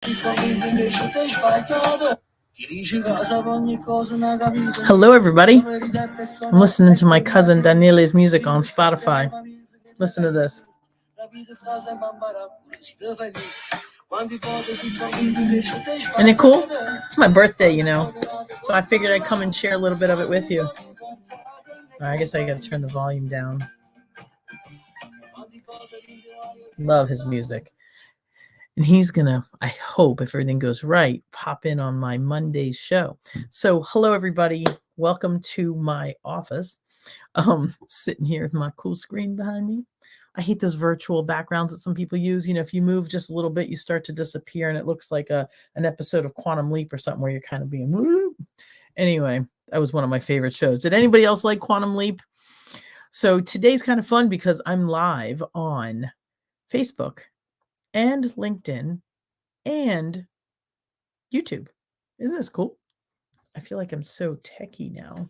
Hello, everybody. I'm listening to my cousin Daniele's music on Spotify. Listen to this. Isn't it cool? It's my birthday, you know. So I figured I'd come and share a little bit of it with you. I guess I got to turn the volume down. Love his music. And he's going to, I hope, if everything goes right, pop in on my Monday's show. So hello, everybody. Welcome to my office. Sitting here with my cool screen behind me. I hate those virtual backgrounds that some people use. You know, if you move just a little bit, you start to disappear and it looks like an episode of Quantum Leap or something where you're kind of being woo. Anyway, that was one of my favorite shows. Did anybody else like Quantum Leap? So today's kind of fun because I'm live on Facebook and LinkedIn and YouTube. Isn't this cool? I feel like I'm so techie now.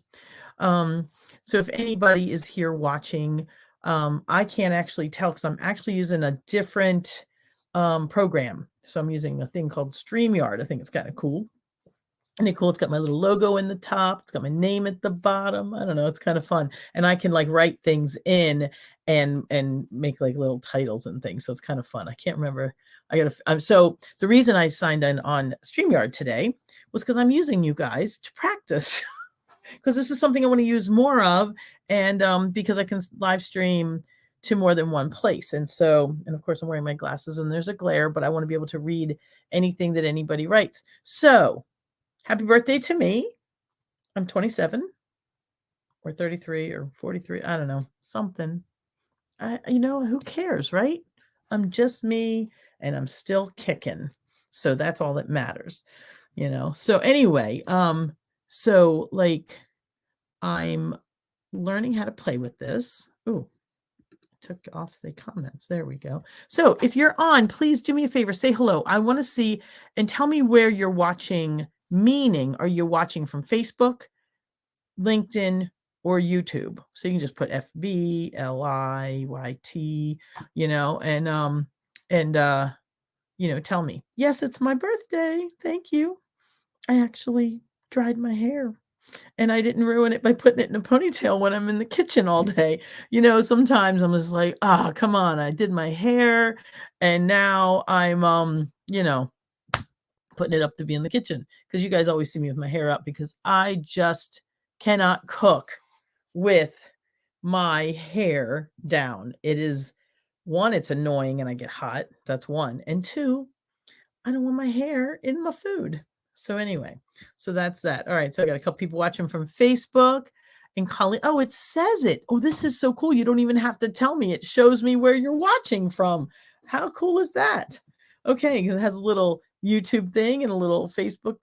So if anybody is here watching, I can't actually tell because I'm actually using a different program. So I'm using a thing called StreamYard. I think it's kind of cool. Isn't it cool? It's got my little logo in the top. It's got my name at the bottom. I don't know. It's kind of fun. And I can like write things in and make like little titles and things. So it's kind of fun. I can't remember. So the reason I signed in on StreamYard today was because I'm using you guys to practice. Because this is something I want to use more of, and because I can live stream to more than one place. And of course I'm wearing my glasses and there's a glare, but I want to be able to read anything that anybody writes. So happy birthday to me. I'm 27 or 33 or 43. I don't know, something. Who cares, right? I'm just me and I'm still kicking. So that's all that matters, So anyway, so like I'm learning how to play with this. Ooh, I took off the comments. There we go. So if you're on, please do me a favor, say hello. I want to see and tell me where you're watching, meaning are you watching from Facebook, LinkedIn, or YouTube? So you can just put FB, LIYT, and tell me. Yes, it's my birthday. Thank you. I actually dried my hair. And I didn't ruin it by putting it in a ponytail when I'm in the kitchen all day. Sometimes I'm just like, come on. I did my hair and now I'm, putting it up to be in the kitchen because you guys always see me with my hair up because I just cannot cook with my hair down. It is one, it's annoying and I get hot. That's one. And two, I don't want my hair in my food. So anyway, so that's that. All right. So I got a couple people watching from Facebook and Colleen. Oh, it says it. Oh, this is so cool. You don't even have to tell me. It shows me where you're watching from. How cool is that? Okay. It has a little YouTube thing and a little Facebook.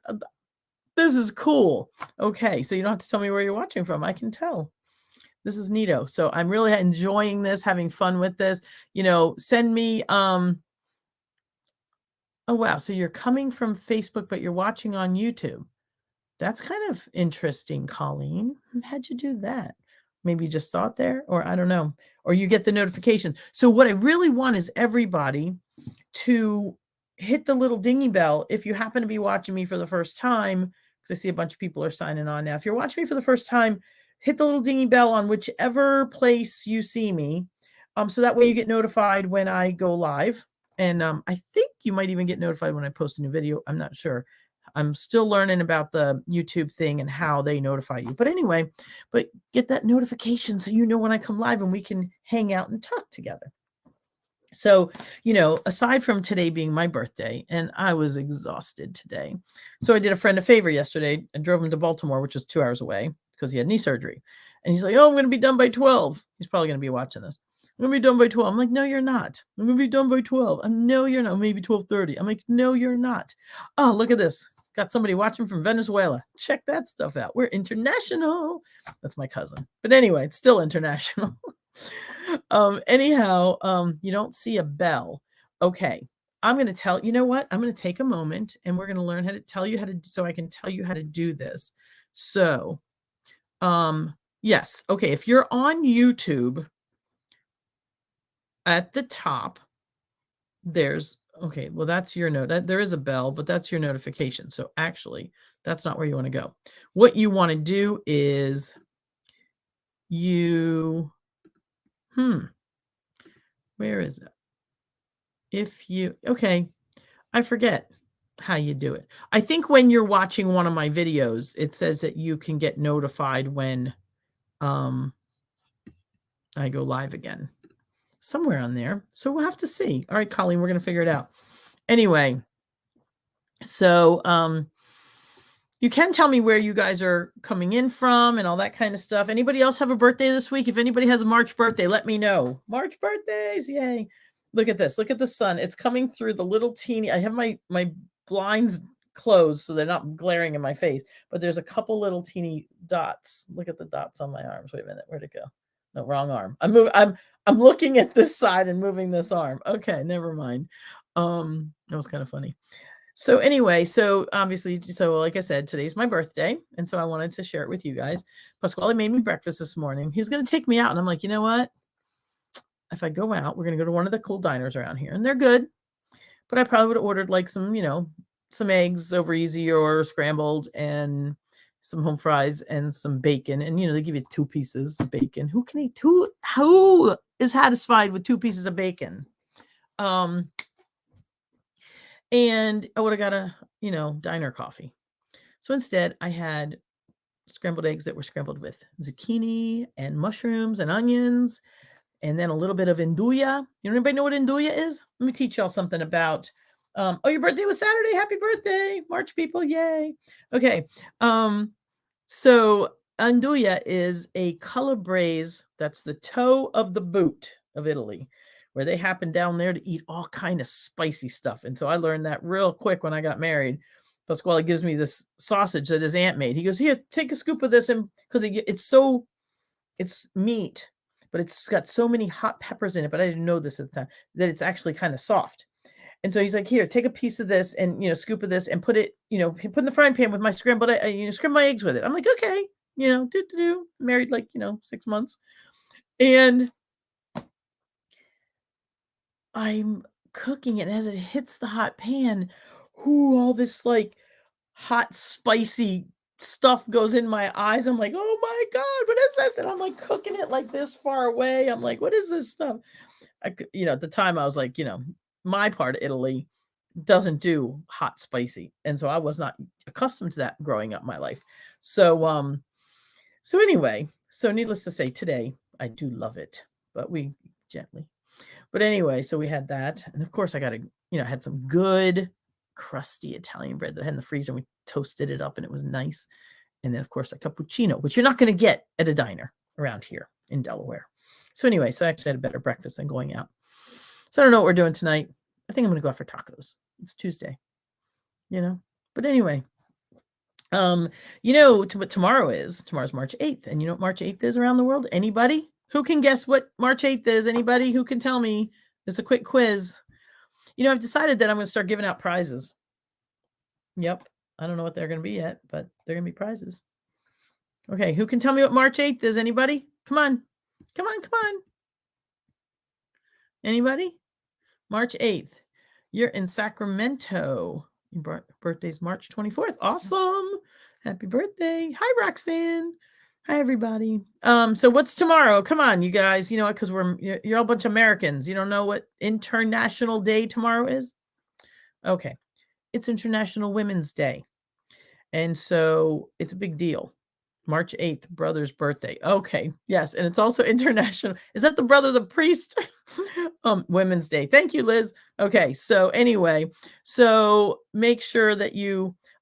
This is cool. Okay. So you don't have to tell me where you're watching from. I can tell. This is neato. So I'm really enjoying this, having fun with this. Send me, oh, wow. So you're coming from Facebook, but you're watching on YouTube. That's kind of interesting, Colleen. How'd you do that? Maybe you just saw it there, or I don't know, or you get the notification. So what I really want is everybody to hit the little dingy bell if you happen to be watching me for the first time, because I see a bunch of people are signing on now. If you're watching me for the first time, hit the little dingy bell on whichever place you see me. So that way you get notified when I go live. And I think you might even get notified when I post a new video. I'm not sure. I'm still learning about the YouTube thing and how they notify you. But anyway, get that notification so you know when I come live and we can hang out and talk together. So, aside from today being my birthday, and I was exhausted today. So I did a friend a favor yesterday and drove him to Baltimore, which was 2 hours away because he had knee surgery. And he's like, oh, I'm going to be done by 12. He's probably going to be watching this. I'm going to be done by 12. I'm like, no, you're not. I'm going to be done by 12. No, you're not. Maybe 12:30. I'm like, no, you're not. Oh, look at this. Got somebody watching from Venezuela. Check that stuff out. We're international. That's my cousin. But anyway, it's still international. Anyhow, you don't see a bell. Okay. I'm going to tell, you know what? I'm going to take a moment and we're going to learn how to tell you how to, so I can tell you how to do this. So, yes. Okay. If you're on YouTube, at the top, there's Okay, well, that's your note. There is a bell, but that's your notification. So actually, that's not where you want to go. What you want to do is where is it? Okay, I forget how you do it. I think when you're watching one of my videos, it says that you can get notified when I go live again. Somewhere on there. So we'll have to see. All right, Colleen, we're going to figure it out. Anyway, so you can tell me where you guys are coming in from and all that kind of stuff. Anybody else have a birthday this week? If anybody has a March birthday, let me know. March birthdays, yay. Look at this. Look at the sun. It's coming through the little teeny. I have my blinds closed so they're not glaring in my face, but there's a couple little teeny dots. Look at the dots on my arms. Wait a minute. Where'd it go? No, wrong arm. I'm looking at this side and moving this arm. Okay, never mind. That was kind of funny. So anyway, so obviously, so like I said, today's my birthday. And so I wanted to share it with you guys. Pasquale made me breakfast this morning. He was going to take me out. And I'm like, you know what? If I go out, we're going to go to one of the cool diners around here. And they're good. But I probably would have ordered like some, some eggs over easy or scrambled and some home fries and some bacon. And, they give you 2 pieces of bacon. Who can eat who is satisfied with 2 pieces of bacon? And I would have got a, diner coffee. So instead I had scrambled eggs that were scrambled with zucchini and mushrooms and onions, and then a little bit of nduja. Anybody know what nduja is? Let me teach y'all something about, your birthday was Saturday. Happy birthday, March people. Yay. Okay. So nduja is a calabrese. That's the toe of the boot of Italy, where they happen down there to eat all kind of spicy stuff. And so I learned that real quick when I got married. Pasquale gives me this sausage that his aunt made. He goes, here, take a scoop of this. And because it's meat, but it's got so many hot peppers in it, but I didn't know this at the time, that it's actually kind of soft. And so he's like, here, take a piece of this and, scoop of this and put it, put in the frying pan with my scrambled, scramble my eggs with it. I'm like, okay, married like, 6 months. And I'm cooking it, and as it hits the hot pan, all this like hot, spicy stuff goes in my eyes. I'm like, oh my God, what is this? And I'm like cooking it like this far away. I'm like, what is this stuff? At the time I was like, my part of Italy doesn't do hot, spicy. And so I was not accustomed to that growing up my life. So, anyway, so needless to say, today I do love it, but we gently. But anyway, so we had that. And of course I got had some good crusty Italian bread that I had in the freezer, and we toasted it up and it was nice. And then of course a cappuccino, which you're not going to get at a diner around here in Delaware. So anyway, so I actually had a better breakfast than going out. So I don't know what we're doing tonight. I think I'm going to go out for tacos. It's Tuesday, but anyway, what tomorrow's March 8th. And you know what March 8th is around the world? Anybody? Who can guess what March 8th is? Anybody who can tell me? It's a quick quiz. I've decided that I'm going to start giving out prizes. Yep. I don't know what they're going to be yet, but they're going to be prizes. Okay. Who can tell me what March 8th is? Anybody? Come on. Come on. Come on. Anybody? March 8th. You're in Sacramento. Your birthday's March 24th. Awesome. Happy birthday. Hi, Roxanne. Hi, everybody. So what's tomorrow? Come on, you guys. You know what? Because you're all a bunch of Americans. You don't know what International Day tomorrow is? Okay. It's International Women's Day. And so it's a big deal. March 8th, brother's birthday. Okay. Yes. And it's also international. Is that the brother of the priest? Women's Day. Thank you, Liz. Okay. So anyway, so make sure that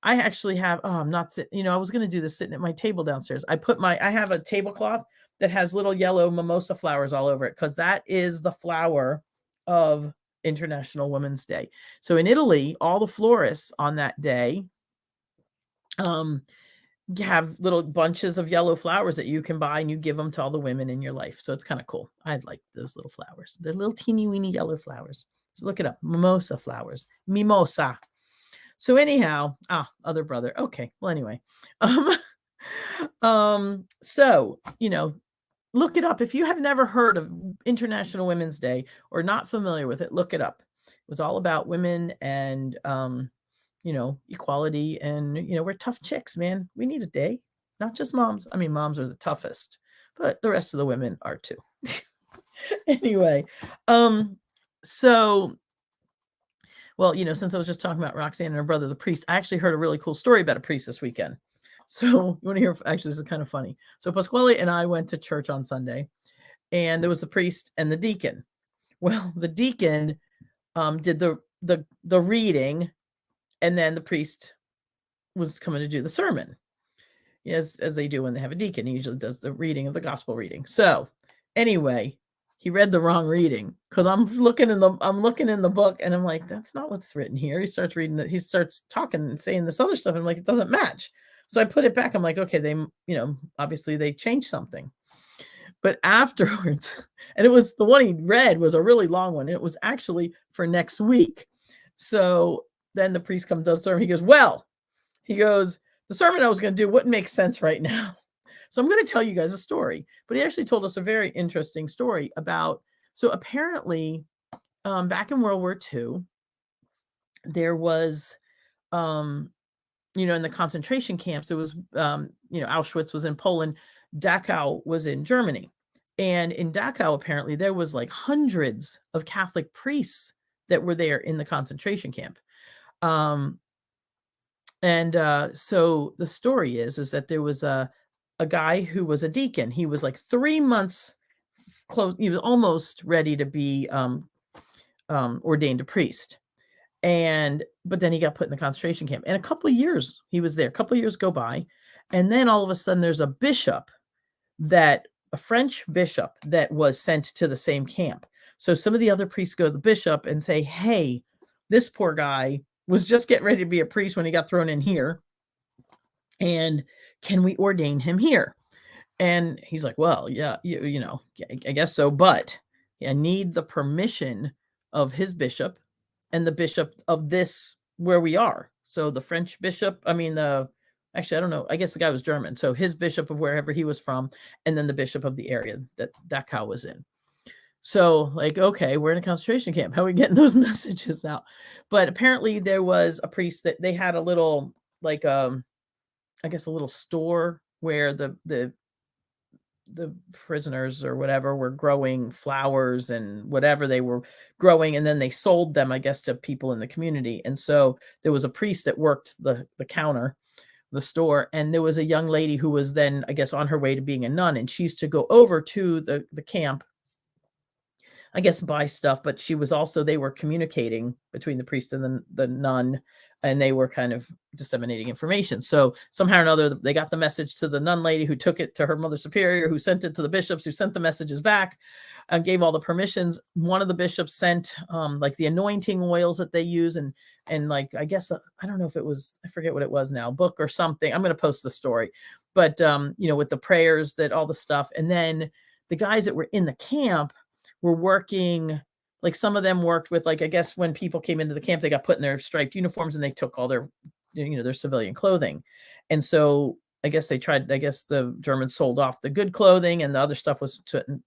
I actually have, I'm not sitting, I was going to do this sitting at my table downstairs. I have a tablecloth that has little yellow mimosa flowers all over it, because that is the flower of International Women's Day. So in Italy, all the florists on that day, you have little bunches of yellow flowers that you can buy, and you give them to all the women in your life. So it's kind of cool. I like those little flowers. They're little teeny weeny yellow flowers. So look it up. Mimosa flowers. Mimosa. So anyhow, other brother. Okay. Well, anyway, so, look it up. If you have never heard of International Women's Day or not familiar with it, look it up. was all about women and, equality. And, we're tough chicks, man. We need a day, not just moms. I mean, moms are the toughest, but the rest of the women are too. Anyway, so, well, since I was just talking about Roxanne and her brother, the priest, I actually heard a really cool story about a priest this weekend. So you want to hear? Actually, this is kind of funny. So Pasquale and I went to church on Sunday, and there was the priest and the deacon. Well, the deacon did the reading, and then the priest was coming to do the sermon, as they do when they have a deacon. He usually does the reading of the gospel reading. So anyway, he read the wrong reading, because I'm looking in the book, and I'm like, that's not what's written here. He starts reading that. He starts talking and saying this other stuff, and I'm like, it doesn't match. So I put it back. I'm like, okay, they, obviously they changed something. But afterwards, and it was the one he read was a really long one. It was actually for next week. So then the priest comes, does sermon. He goes, the sermon I was going to do wouldn't make sense right now. So I'm going to tell you guys a story. But he actually told us a very interesting story about, so apparently back in World War II, there was, in the concentration camps, it was, Auschwitz was in Poland, Dachau was in Germany. And in Dachau, apparently, there was like hundreds of Catholic priests that were there in the concentration camp. So the story is that there was a guy who was a deacon. He was like 3 months close. He was almost ready to be ordained a priest. But then he got put in the concentration camp. And a couple of years he was there. A couple of years go by. And then all of a sudden there's a French bishop that was sent to the same camp. So some of the other priests go to the bishop and say, hey, this poor guy was just getting ready to be a priest when he got thrown in here. And can we ordain him here? And he's like, well, yeah, I guess so. But I need the permission of his bishop and the bishop of this where we are. So the French bishop, actually, I don't know. I guess the guy was German. So his bishop of wherever he was from, and then the bishop of the area that Dachau was in. So like, okay, we're in a concentration camp. How are we getting those messages out? But apparently there was a priest that they had a little, like, I guess a little store where the prisoners or whatever were growing flowers and whatever they were growing. And then they sold them, I guess, to people in the community. And so there was a priest that worked the counter, the store. And there was a young lady who was then, I guess, on her way to being a nun. And she used to go over to the camp, I guess, buy stuff, but they were communicating between the priest and the nun, and they were kind of disseminating information. So somehow or another, they got the message to the nun lady, who took it to her mother superior, who sent it to the bishops, who sent the messages back and gave all the permissions. One of the bishops sent like the anointing oils that they use. And like, I guess, I don't know if it was, I forget what it was now, book or something. I'm going to post the story, but with the prayers, that all the stuff. And then the guys that were in the camp were working, like some of them worked with, like, I guess when people came into the camp, they got put in their striped uniforms and they took all their, their civilian clothing. And so I guess the Germans sold off the good clothing, and the other stuff was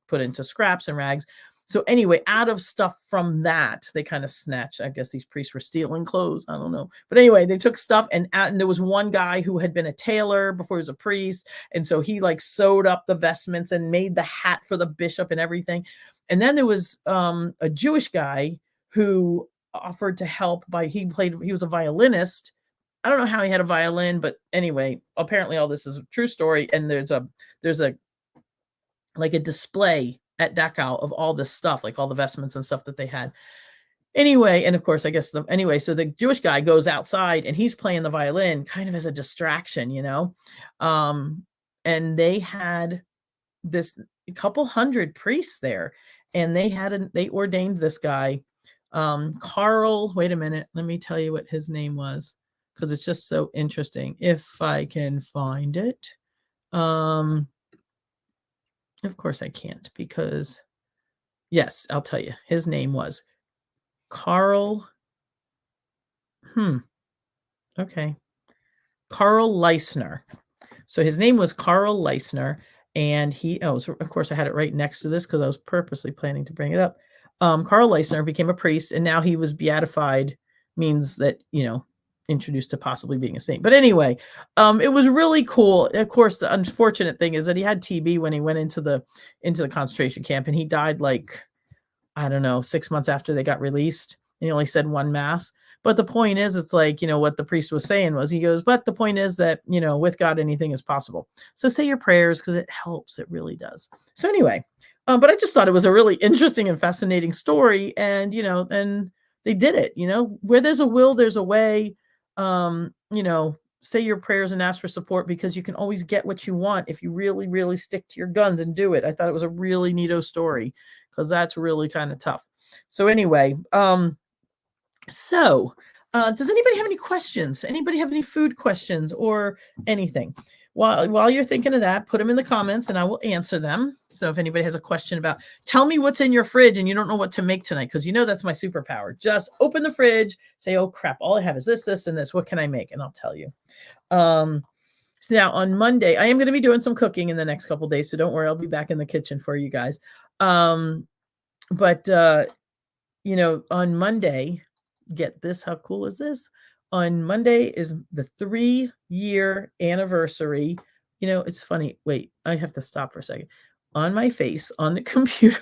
put into scraps and rags. So anyway, out of stuff from that, they kind of snatched, I guess these priests were stealing clothes. I don't know. But anyway, they took stuff, and there was one guy who had been a tailor before he was a priest. And so he like sewed up the vestments and made the hat for the bishop and everything. And then there was a Jewish guy who offered to help he was a violinist. I don't know how he had a violin, but anyway, apparently all this is a true story. And there's a like a display at Dachau of all this stuff, like all the vestments and stuff that they had. Anyway, and of course, I guess so the Jewish guy goes outside and he's playing the violin kind of as a distraction, and they had this couple hundred priests there, and they ordained this guy, Carl. Wait a minute, let me tell you what his name was, because it's just so interesting. If I can find it. Of course I can't, because yes, I'll tell you. His name was Carl. Okay. Carl Leisner. So his name was Carl Leisner, and of course I had it right next to this because I was purposely planning to bring it up. Karl Leisner became a priest, and now he was beatified, means that, introduced to possibly being a saint. But anyway, it was really cool. Of course, the unfortunate thing is that he had TB when he went into the concentration camp, and he died like, I don't know, 6 months after they got released. And he only said one mass. But the point is, it's like, what the priest was saying was, he goes, but the point is that, with God, anything is possible. So say your prayers, because it helps. It really does. So anyway, but I just thought it was a really interesting and fascinating story. And, and they did it, where there's a will, there's a way. Say your prayers and ask for support, because you can always get what you want if you really, really stick to your guns and do it. I thought it was a really neato story, because that's really kind of tough. So anyway, does anybody have any questions? Anybody have any food questions or anything? While you're thinking of that, put them in the comments and I will answer them. So if anybody has a question about, tell me what's in your fridge and you don't know what to make tonight, because that's my superpower. Just open the fridge, say, oh crap, all I have is this, this, and this. What can I make? And I'll tell you. So now on Monday, I am going to be doing some cooking in the next couple of days. So don't worry, I'll be back in the kitchen for you guys. On Monday, get this, how cool is this? On Monday is the 3-year anniversary. It's funny. Wait, I have to stop for a second. On my face, on the computer,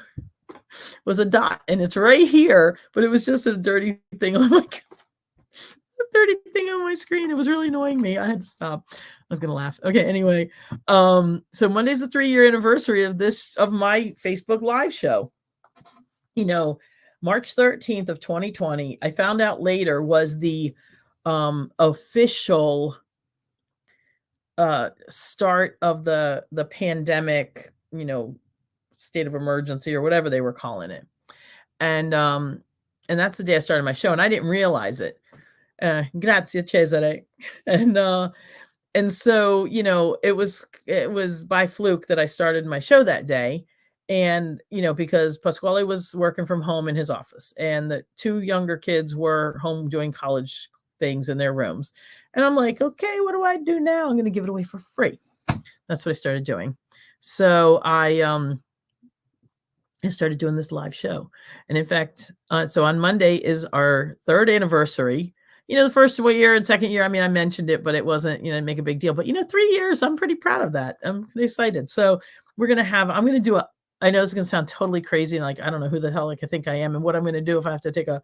was a dot, and it's right here, but it was just a dirty thing on my screen. It was really annoying me. I had to stop. I was gonna laugh. Okay, anyway. So Monday's the 3-year anniversary of my Facebook Live show. March 13th of 2020, I found out later, was the official start of the pandemic, state of emergency or whatever they were calling it. And that's the day I started my show, and I didn't realize it. Grazie, Cesare. And so, it was by fluke that I started my show that day. And, because Pasquale was working from home in his office, and the 2 younger kids were home doing college things in their rooms. And I'm like, okay, what do I do now? I'm going to give it away for free. That's what I started doing. So I started doing this live show. And in fact, so on Monday is our 3rd anniversary. The first year and second year, I mean, I mentioned it, but it wasn't, make a big deal. But, 3 years, I'm pretty proud of that. I'm pretty excited. So I'm going to do I know it's going to sound totally crazy. And like, I don't know who the hell I think I am and what I'm going to do if I have to take a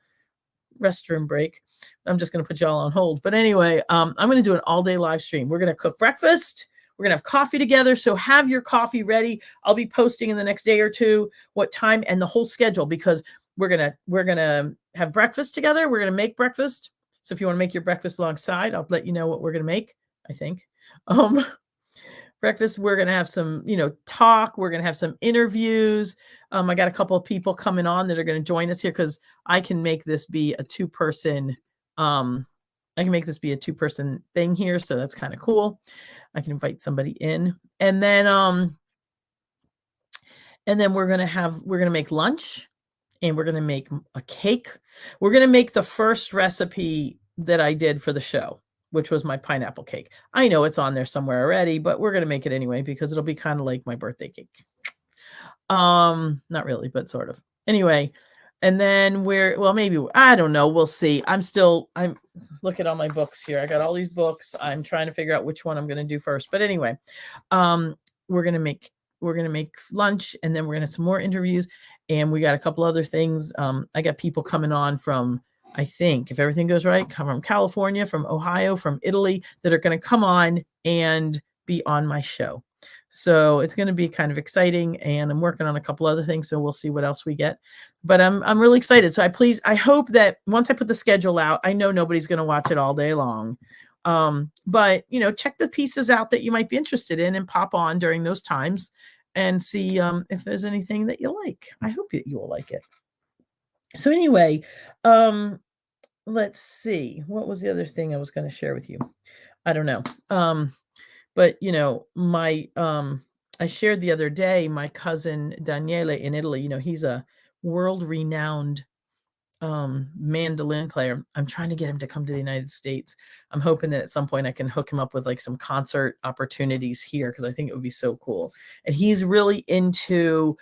restroom break. I'm just going to put y'all on hold. But anyway, I'm going to do an all-day live stream. We're going to cook breakfast. We're going to have coffee together. So have your coffee ready. I'll be posting in the next day or two what time and the whole schedule, because we're going to have breakfast together. We're going to make breakfast. So if you want to make your breakfast alongside, I'll let you know what we're going to make, I think. Breakfast, we're going to have some, talk. We're going to have some interviews. I got a couple of people coming on that are going to join us here, because I can make this be a 2-person, thing here. So that's kind of cool. I can invite somebody in, and then we're going to make lunch, and we're going to make a cake. We're going to make the first recipe that I did for the show, which was my pineapple cake. I know it's on there somewhere already, but we're going to make it anyway, because it'll be kind of like my birthday cake. Not really, but sort of. Anyway, and then maybe, I don't know. We'll see. I'm look at all my books here. I got all these books. I'm trying to figure out which one I'm going to do first. But anyway, we're going to make lunch, and then we're going to have some more interviews, and we got a couple other things. I got people coming on from, I think, if everything goes right, come from California, from Ohio, from Italy, that are going to come on and be on my show. So it's going to be kind of exciting, and I'm working on a couple other things, so we'll see what else we get. But I'm really excited. So I hope that once I put the schedule out, I know nobody's going to watch it all day long. But check the pieces out that you might be interested in and pop on during those times and see if there's anything that you like. I hope that you will like it. So anyway, let's see. What was the other thing I was going to share with you? I don't know. But I shared the other day, my cousin Daniele in Italy, he's a world-renowned mandolin player. I'm trying to get him to come to the United States. I'm hoping that at some point I can hook him up with like some concert opportunities here, because I think it would be so cool. And he's really into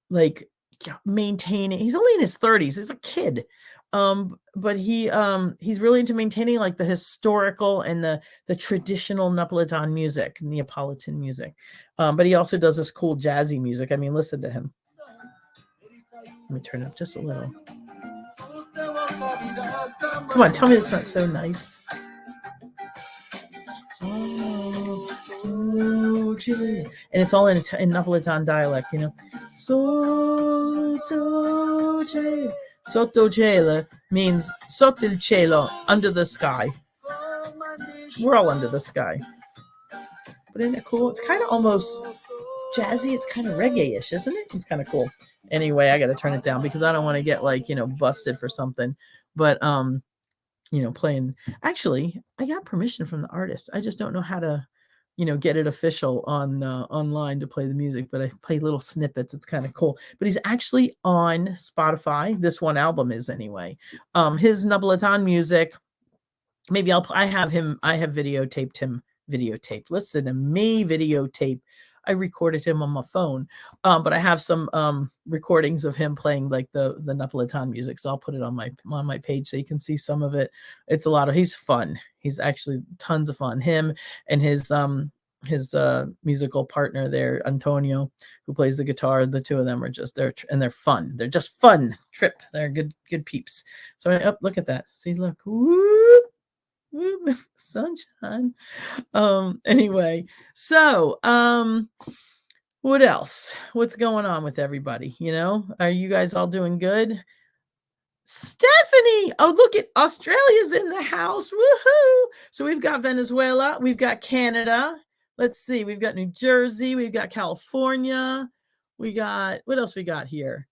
like maintaining. He's only in his 30s. He's a kid. But he's really into maintaining like the historical and the traditional Napolitan music, Neapolitan music. But he also does this cool jazzy music. I mean, listen to him. Let me turn it up just a little. Come on, tell me that's not so nice. And it's all in Napolitan dialect, you know. Sotto cielo means sotto il cielo, under the sky. We're all under the sky. But isn't it cool? It's kind of almost jazzy. It's kind of reggae-ish, isn't it? It's kind of cool. Anyway, I got to turn it down because I don't want to get like, busted for something. But, playing. Actually, I got permission from the artist. I just don't know how to, get it official on online to play the music. But I play little snippets. It's kind of cool. But he's actually on Spotify. This one album is anyway. His Napolitan music. Maybe I have videotaped him. Listen to me videotape. I recorded him on my phone, but I have some recordings of him playing like the Napolitan music. So I'll put it on my page so you can see some of it. It's a lot of. He's fun. He's actually tons of fun. Him and his musical partner there, Antonio, who plays the guitar. The two of them are just they're fun. They're just fun trip. They're good peeps. So look at that. See, look. Woo! Sunshine. Anyway, so what else? What's going on with everybody? Are you guys all doing good? Stephanie, oh, look at Australia's in the house. Woohoo! So we've got Venezuela, we've got Canada. Let's see, we've got New Jersey, we've got California, we got what else we got here?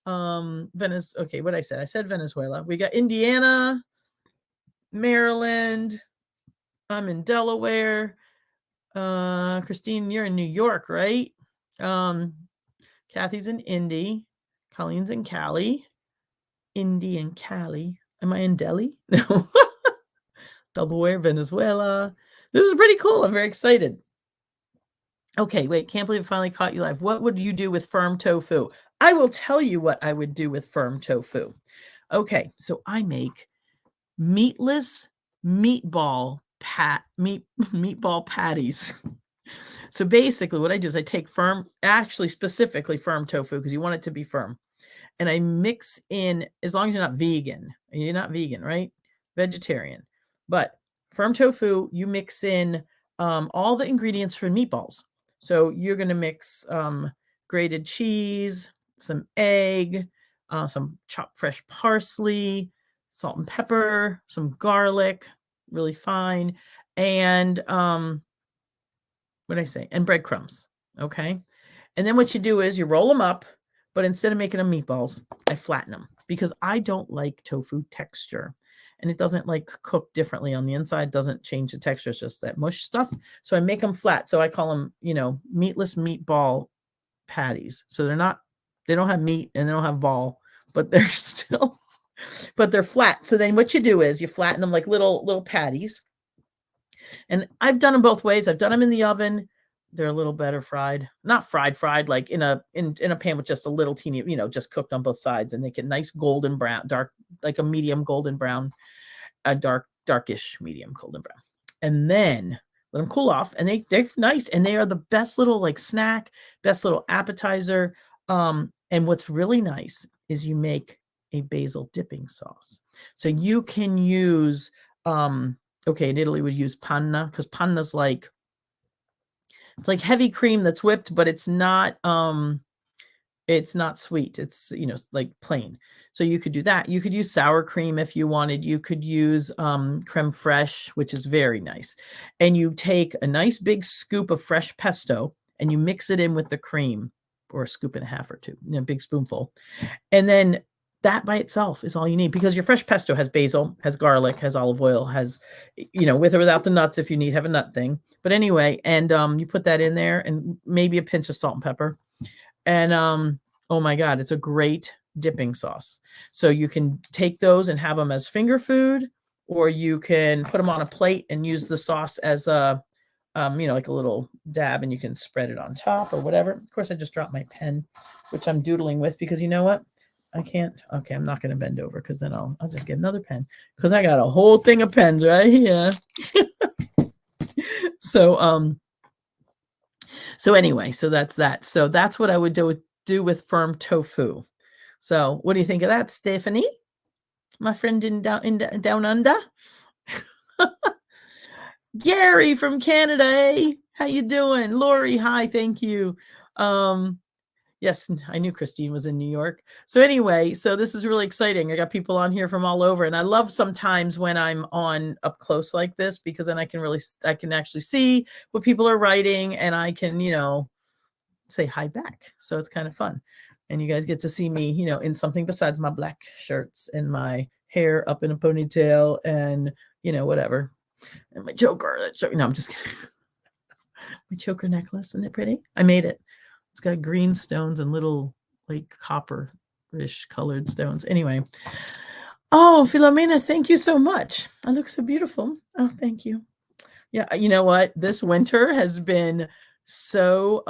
Okay, what I said Venezuela. We got Indiana, Maryland. I'm in Delaware. Christine, you're in New York, right? Kathy's in Indy. Colleen's in Cali. Indy and Cali. Am I in Delhi? No. Delaware, Venezuela. This is pretty cool. I'm very excited. Okay, wait. Can't believe I finally caught you live. What would you do with firm tofu? I will tell you what I would do with firm tofu. Okay, so I make meatless meatball patties. So basically what I do is I take specifically firm tofu because you want it to be firm. And I mix in, as long as you're not vegan. You're not vegan, right? Vegetarian. But firm tofu, you mix in all the ingredients for meatballs. So you're going to mix grated cheese, some egg, some chopped fresh parsley, salt and pepper, some garlic, really fine, and and breadcrumbs. Okay. And then what you do is you roll them up, but instead of making them meatballs, I flatten them because I don't like tofu texture. And it doesn't like cook differently on the inside, doesn't change the texture. It's just that mush stuff. So I make them flat. So I call them, meatless meatball patties. So they don't have meat and they don't have ball, but they're flat. So then what you do is you flatten them like little patties. And I've done them both ways. I've done them in the oven. They're a little better fried, not fried, like in a pan with just a little teeny, just cooked on both sides, and they get nice golden brown, dark, like a medium golden brown, a darkish medium golden brown. And then let them cool off, and they're nice, and they are the best little like snack, best little appetizer. And what's really nice is you make a basil dipping sauce. So you can use, in Italy we'd use panna, because panna's it's like heavy cream that's whipped, but it's not sweet. It's, like plain. So you could do that. You could use sour cream if you wanted. You could use creme fraiche, which is very nice. And you take a nice big scoop of fresh pesto and you mix it in with the cream, or a scoop and a half or two, a big spoonful. And then that by itself is all you need, because your fresh pesto has basil, has garlic, has olive oil, has, with or without the nuts if you have a nut thing. But anyway, and you put that in there and maybe a pinch of salt and pepper. And oh my God, it's a great dipping sauce. So you can take those and have them as finger food, or you can put them on a plate and use the sauce as a like a little dab, and you can spread it on top or whatever. Of course, I just dropped my pen, which I'm doodling with, because you know what? I can't. Okay, I'm not going to bend over, because then I'll just get another pen, because I got a whole thing of pens right here. So anyway, so that's that. So that's what I would do with firm tofu. So what do you think of that, Stephanie? My friend down under. Gary from Canada, hey, how you doing? Lori, hi, thank you. Yes, I knew Christine was in New York. So anyway, so this is really exciting. I got people on here from all over, and I love sometimes when I'm on up close like this, because then I can actually see what people are writing, and I can, say hi back. So it's kind of fun. And you guys get to see me, in something besides my black shirts and my hair up in a ponytail and, whatever. And my choker. No, I'm just kidding. My choker necklace, isn't it pretty? I made it. It's got green stones and little like copper-ish colored stones. Anyway. Oh, Philomena, thank you so much. I look so beautiful. Oh, thank you. Yeah, you know what? This winter has been so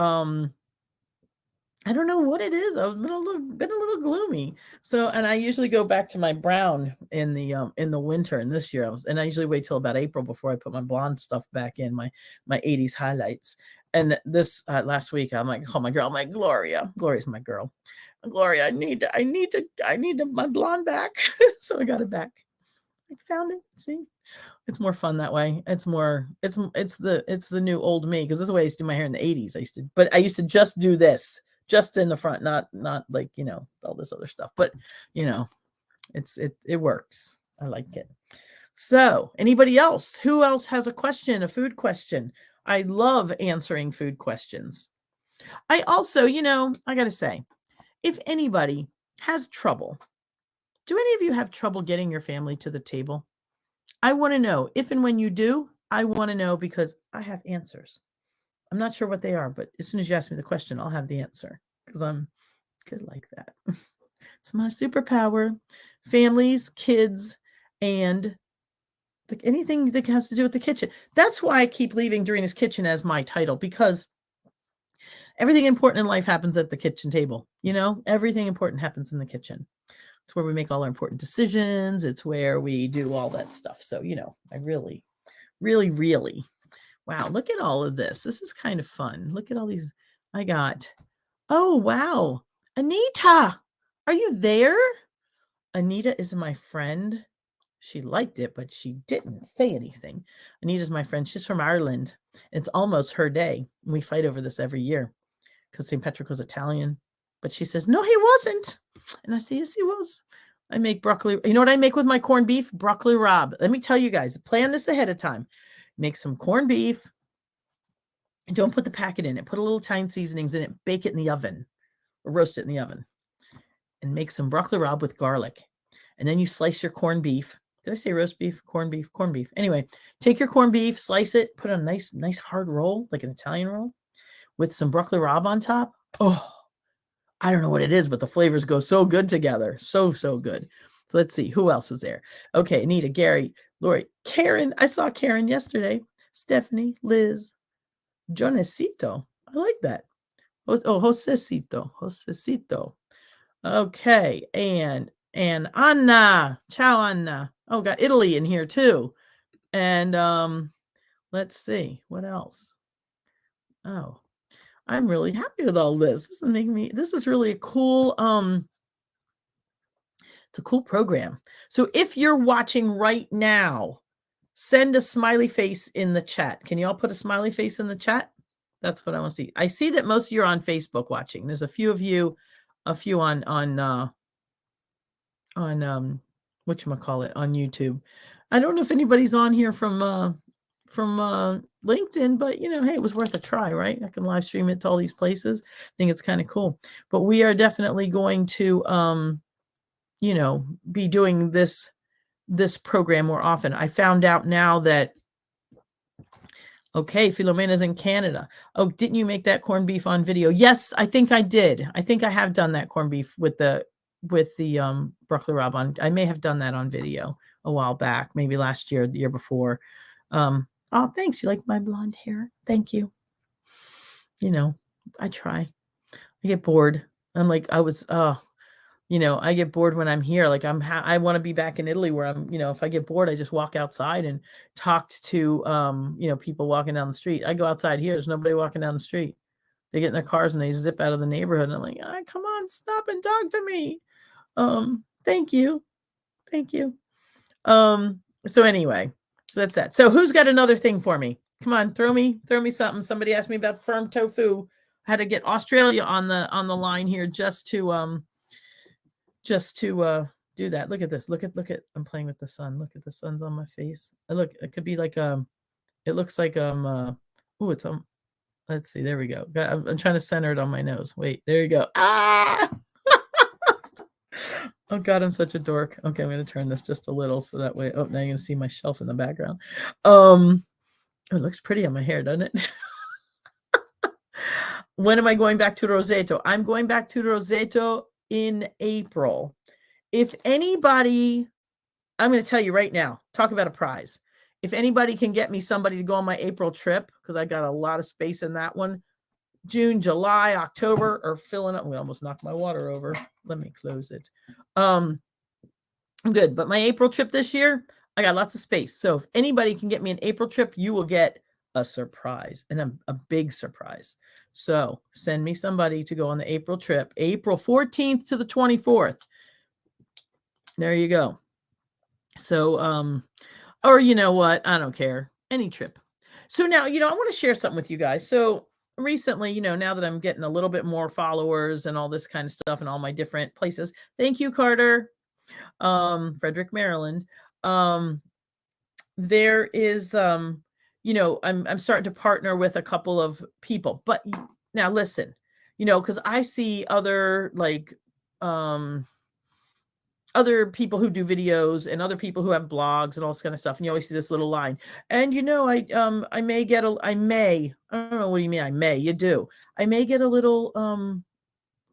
I don't know what it is. I've been a little gloomy. So, and I usually go back to my brown in the winter. And this year I usually wait till about April before I put my blonde stuff back in, my 80s highlights. And this last week, I'm like, oh, my girl, my Gloria. Gloria's my girl. Gloria, I need my blonde back. So I got it back. I found it. See, it's more fun that way. It's the new old me, because this is the way I used to do my hair in the 80s. I used to just do this. Just in the front, not like, all this other stuff, but it works. I like it. So anybody else? Who else has a question, a food question? I love answering food questions. I also, I got to say, if anybody has trouble, do any of you have trouble getting your family to the table? I want to know. If and when you do, I want to know, because I have answers. I'm not sure what they are, but as soon as you ask me the question, I'll have the answer, because I'm good like that. It's my superpower. Families, kids, and anything that has to do with the kitchen. That's why I keep leaving Dorina's Kitchen as my title, because everything important in life happens at the kitchen table. Everything important happens in the kitchen. It's where we make all our important decisions. It's where we do all that stuff. So, I really, really, really, wow, look at all of this. This is kind of fun. Look at all these. I got, oh, wow. Anita, are you there? Anita is my friend. She liked it, but she didn't say anything. Anita's my friend. She's from Ireland. It's almost her day. We fight over this every year, because St. Patrick was Italian. But she says, no, he wasn't. And I say, yes, he was. I make broccoli. You know what I make with my corned beef? Broccoli rabe. Let me tell you guys, plan this ahead of time. Make some corned beef. Don't put the packet in it. Put a little Italian seasonings in it. Bake it in the oven, or roast it in the oven. And make some broccoli rabe with garlic. And then you slice your corned beef. Did I say roast beef? Corned beef? Corned beef. Anyway, take your corned beef, slice it, put on a nice hard roll, like an Italian roll, with some broccoli rabe on top. Oh, I don't know what it is, but the flavors go so good together. So good. So let's see. Who else was there? Okay, Anita, Gary, Lori, Karen. I saw Karen yesterday. Stephanie, Liz, Jonesito. I like that. Oh, Josecito. Okay, and Anna. Ciao, Anna. Oh, got Italy in here too. And let's see. What else? Oh, I'm really happy with all this. This is really a cool, it's a cool program. So if you're watching right now, send a smiley face in the chat. Can you all put a smiley face in the chat? That's what I want to see. I see that most of you are on Facebook watching. There's a few of you, a few on whatchamacallit, on YouTube. I don't know if anybody's on here from LinkedIn, but hey, it was worth a try, right? I can live stream it to all these places. I think it's kind of cool. But we are definitely going to be doing this program more often. I found out now that, okay, Philomena's in Canada. Oh, didn't you make that corned beef on video? Yes, I think I did. I think I have done that corned beef with the broccoli rabe on. I may have done that on video a while back, maybe last year, the year before. Oh, thanks. You like my blonde hair? Thank you. You know, I try. I get bored. I'm like, I get bored when I'm here. Like I want to be back in Italy where I'm, if I get bored, I just walk outside and talked to, people walking down the street. I go outside here. There's nobody walking down the street. They get in their cars and they zip out of the neighborhood. And I'm like, come on, stop and talk to me. Thank you. Thank you. So anyway, so that's that. So who's got another thing for me? Come on, throw me something. Somebody asked me about firm tofu. I had to get Australia on the line here just to do that. Look at this. Look at I'm playing with the sun. Look at the sun's on my face. Look, it could be like it looks like it's let's see, there we go. I'm trying to center it on my nose. Wait, there you go. Oh God, I'm such a dork. Okay, I'm gonna turn this just a little so that way. Oh, now you're gonna see my shelf in the background. It looks pretty on my hair, doesn't it? When am I going back to Roseto? I'm going back to Roseto in April. If anybody, I'm going to tell you right now, talk about a prize. If anybody can get me somebody to go on my April trip, because I got a lot of space in that one, June, July, October, or filling up. We almost knocked my water over. Let me close it. I'm good. But my April trip this year, I got lots of space. So if anybody can get me an April trip, you will get a surprise, and a big surprise. So send me somebody to go on the April trip, April 14th to the 24th. There you go. So, or you know what? I don't care. Any trip. So now, I want to share something with you guys. So recently, now that I'm getting a little bit more followers and all this kind of stuff in all my different places. Thank you, Carter. Frederick, Maryland. There is, I'm starting to partner with a couple of people, but now listen, because I see other other people who do videos and other people who have blogs and all this kind of stuff. And you always see this little line. And I may get I don't know what you mean. You do. I may get a little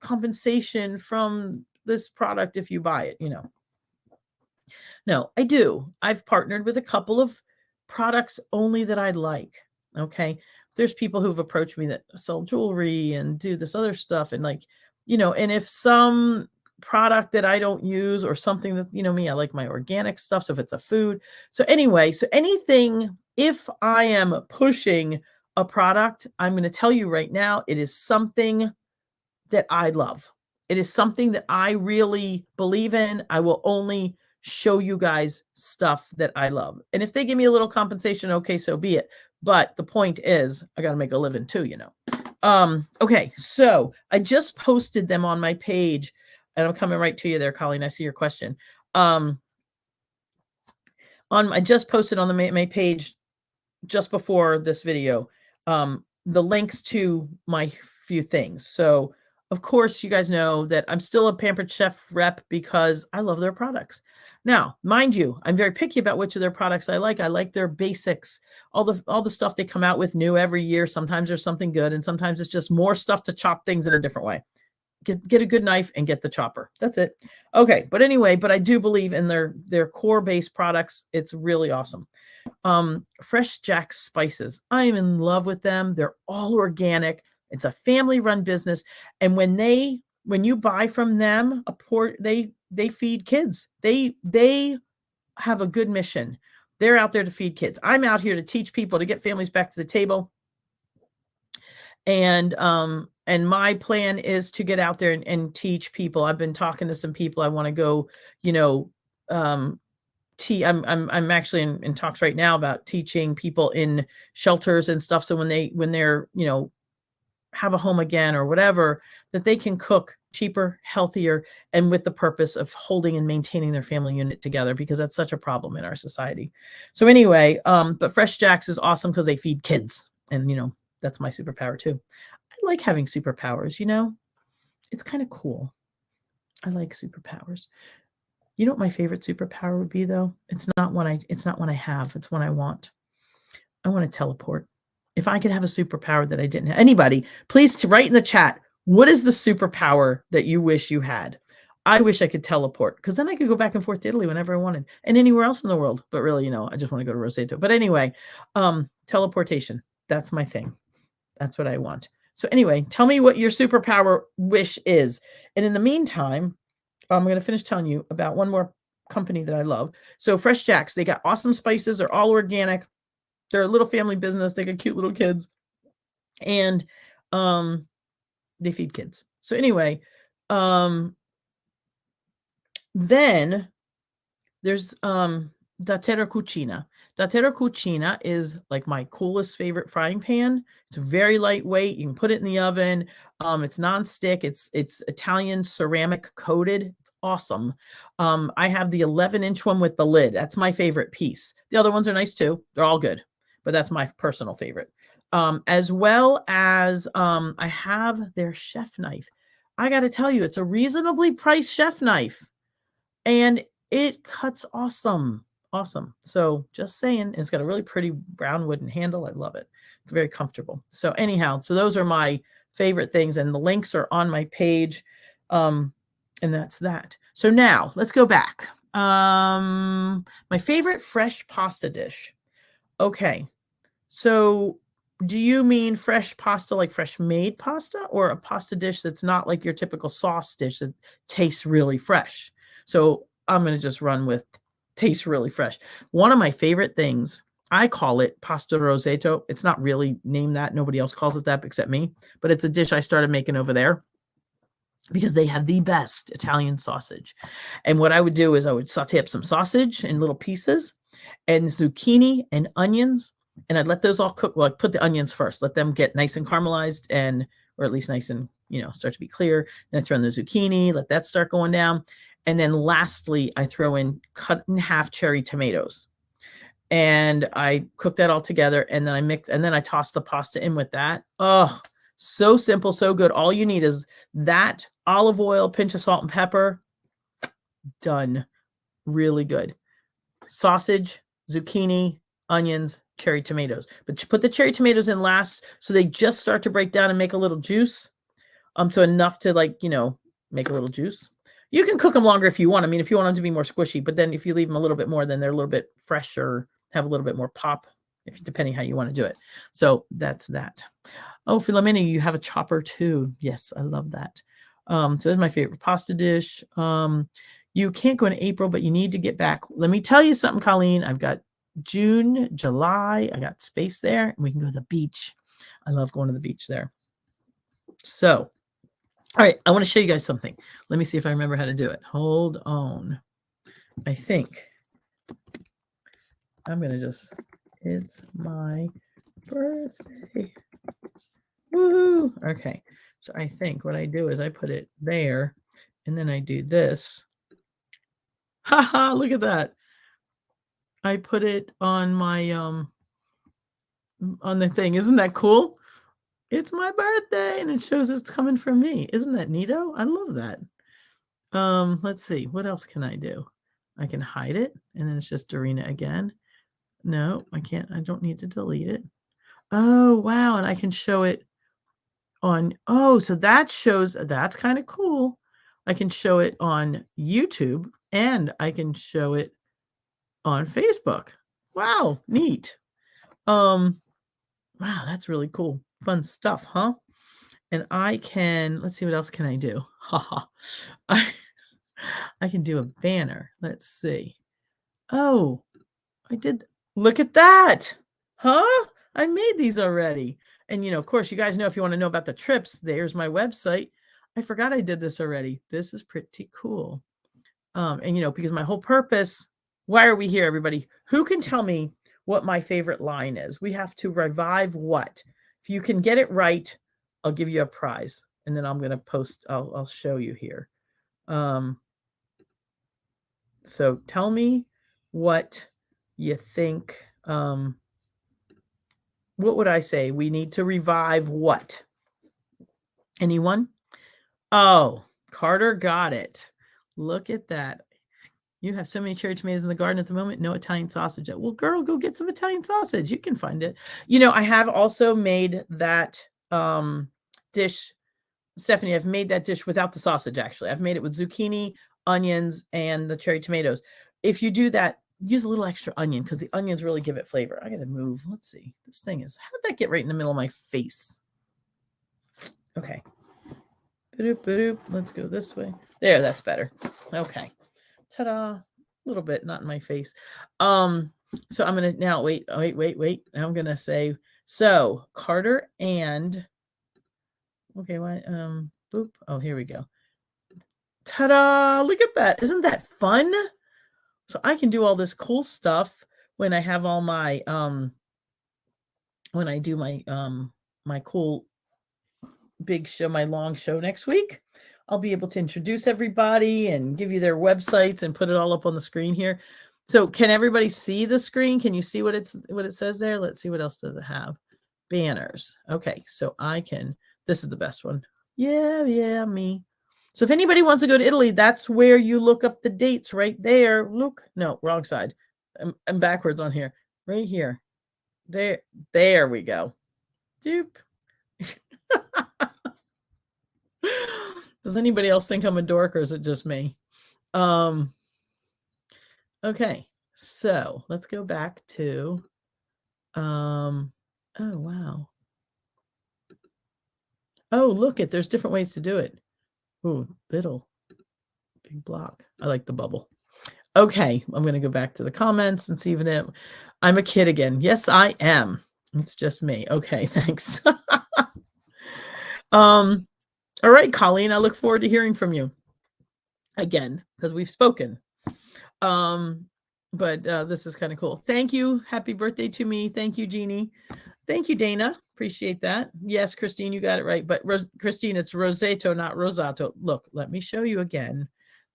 compensation from this product if you buy it, No, I do. I've partnered with a couple of products only that I like. Okay. There's people who've approached me that sell jewelry and do this other stuff. And and if some product that I don't use or something that, me, I like my organic stuff. So if it's a food. So anyway, so anything, if I am pushing a product, I'm going to tell you right now, it is something that I love. It is something that I really believe in. I will only show you guys stuff that I love. And if they give me a little compensation, okay, so be it. But the point is, I got to make a living too, Okay, so I just posted them on my page, and I'm coming right to you there, Colleen. I see your question. I just posted on my page just before this video, the links to my few things. So of course, you guys know that I'm still a Pampered Chef rep because I love their products. Now, mind you, I'm very picky about which of their products I like. I like their basics, all the stuff they come out with new every year. Sometimes there's something good, and sometimes it's just more stuff to chop things in a different way. Get a good knife and get the chopper. That's it. Okay, but anyway, but I do believe in their core-based products. It's really awesome. Fresh Jack Spices. I am in love with them. They're all organic. It's a family-run business, and when you buy from them, they feed kids. They have a good mission. They're out there to feed kids. I'm out here to teach people to get families back to the table. And my plan is to get out there and teach people. I've been talking to some people. I want to go, I'm actually in talks right now about teaching people in shelters and stuff. So when they're, have a home again or whatever, that they can cook cheaper, healthier, and with the purpose of holding and maintaining their family unit together, because that's such a problem in our society. So anyway, but Fresh Jacks is awesome because they feed kids, and that's my superpower too. I like having superpowers, it's kind of cool. I like superpowers. You know what my favorite superpower would be, though? It's not one I have, it's one I want. I want to teleport. If I could have a superpower that I didn't have, anybody, please to write in the chat, what is the superpower that you wish you had? I wish I could teleport, because then I could go back and forth to Italy whenever I wanted, and anywhere else in the world. But really, I just want to go to Roseto. But anyway, teleportation, that's my thing. That's what I want. So anyway, tell me what your superpower wish is. And in the meantime, I'm going to finish telling you about one more company that I love. So Fresh Jacks, they got awesome spices. They're all organic. They're a little family business. They got cute little kids, and they feed kids. So anyway, then there's Datera Cucina. Datera Cucina is like my coolest favorite frying pan. It's very lightweight. You can put it in the oven. It's nonstick. It's Italian ceramic coated. It's awesome. I have the 11-inch one with the lid. That's my favorite piece. The other ones are nice too. They're all good, but that's my personal favorite. As well as I have their chef knife. I got to tell you, it's a reasonably priced chef knife, and it cuts awesome. Awesome. So just saying, it's got a really pretty brown wooden handle. I love it. It's very comfortable. So anyhow, so those are my favorite things, and the links are on my page. And that's that. So now let's go back. My favorite fresh pasta dish. Okay. So do you mean fresh pasta, like fresh made pasta, or a pasta dish that's not like your typical sauce dish that tastes really fresh? So I'm going to just run with tastes really fresh. One of my favorite things, I call it pasta rosetto. It's not really named that. Nobody else calls it that except me, but it's a dish I started making over there because they have the best Italian sausage. And what I would do is I would saute up some sausage in little pieces and zucchini and onions, and I'd let those all cook. Well, I'd put the onions first, let them get nice and caramelized, or at least nice and, start to be clear. Then I throw in the zucchini, let that start going down. And then lastly, I throw in cut in half cherry tomatoes, and I cook that all together. And then I mix, and then I toss the pasta in with that. Oh, so simple, so good. All you need is that, olive oil, pinch of salt and pepper. Done. Really good. Sausage, zucchini, onions, cherry tomatoes. But you put the cherry tomatoes in last, so they just start to break down and make a little juice. So enough to make a little juice. You can cook them longer if you want. I mean, if you want them to be more squishy, but then if you leave them a little bit more, then they're a little bit fresher, have a little bit more pop, depending how you want to do it. So that's that. Oh, Philomena, you have a chopper too. Yes, I love that. So this is my favorite pasta dish. You can't go in April, but you need to get back. Let me tell you something, Colleen. I've got June, July. I got space there, and we can go to the beach. I love going to the beach there. So, all right, I want to show you guys something. Let me see if I remember how to do it. Hold on. I think I'm going to just, it's my birthday. Woohoo. Okay. So I think what I do is I put it there, and then I do this. Haha, look at that. I put it on my, on the thing. Isn't that cool? It's my birthday, and it shows it's coming from me. Isn't that neato? I love that. Let's see. What else can I do? I can hide it, and then it's just Dorina again. No, I can't. I don't need to delete it. Oh, wow. And I can show it on, so that shows, that's kind of cool. I can show it on YouTube, and I can show it on Facebook. Wow, neat. Wow, that's really cool. Fun stuff, huh? And I can, let's see, what else can I do? Haha. I can do a banner. Let's see. Oh, I did. Look at that. Huh? I made these already. And, of course, you guys know, if you want to know about the trips, there's my website. I forgot I did this already. This is pretty cool. And, because my whole purpose, why are we here, everybody? Who can tell me what my favorite line is? We have to revive what? If you can get it right, I'll give you a prize. And then I'm going to post, I'll show you here. So tell me what you think. What would I say? We need to revive what? Anyone? Oh, Carter got it. Look at that. You have so many cherry tomatoes in the garden at the moment. No Italian sausage. Well, girl, go get some Italian sausage. You can find it. I have also made that dish Stephanie, I've made that dish without the sausage, actually. I've made it with zucchini, onions, and the cherry tomatoes. If you do that, use a little extra onion because the onions really give it flavor. I got to move. Let's see. This thing is, how did that get right in the middle of my face? Okay. Let's go this way. There, that's better. Okay. Ta-da. A little bit, not in my face. So I'm going to now, wait. Now I'm going to say, so Carter and, okay, what? Boop. Oh, here we go. Ta-da! Look at that. Isn't that fun? So I can do all this cool stuff when I have all my when I do my my cool big show, my long show next week. I'll be able to introduce everybody and give you their websites and put it all up on the screen here. So can everybody see the screen? Can you see what it says there? Let's see, what else does it have? Banners. Okay, so I can, this is the best one. Yeah, me. So if anybody wants to go to Italy, that's where you look up the dates right there. Look, no, wrong side. I'm backwards on here. Right here. There we go. Doop. Does anybody else think I'm a dork or is it just me? Okay, so let's go back to, oh, wow. Oh, look it, there's different ways to do it. Ooh, little, big block. I like the bubble. Okay, I'm going to go back to the comments and see if I'm a kid again. Yes, I am. It's just me. Okay, thanks. All right, Colleen, I look forward to hearing from you again because we've spoken. But this is kind of cool. Thank you. Happy birthday to me. Thank you, Jeannie. Thank you, Dana. Appreciate that. Yes, Christine, you got it right. But Christine, it's Rosato, not Rosato. Look, let me show you again.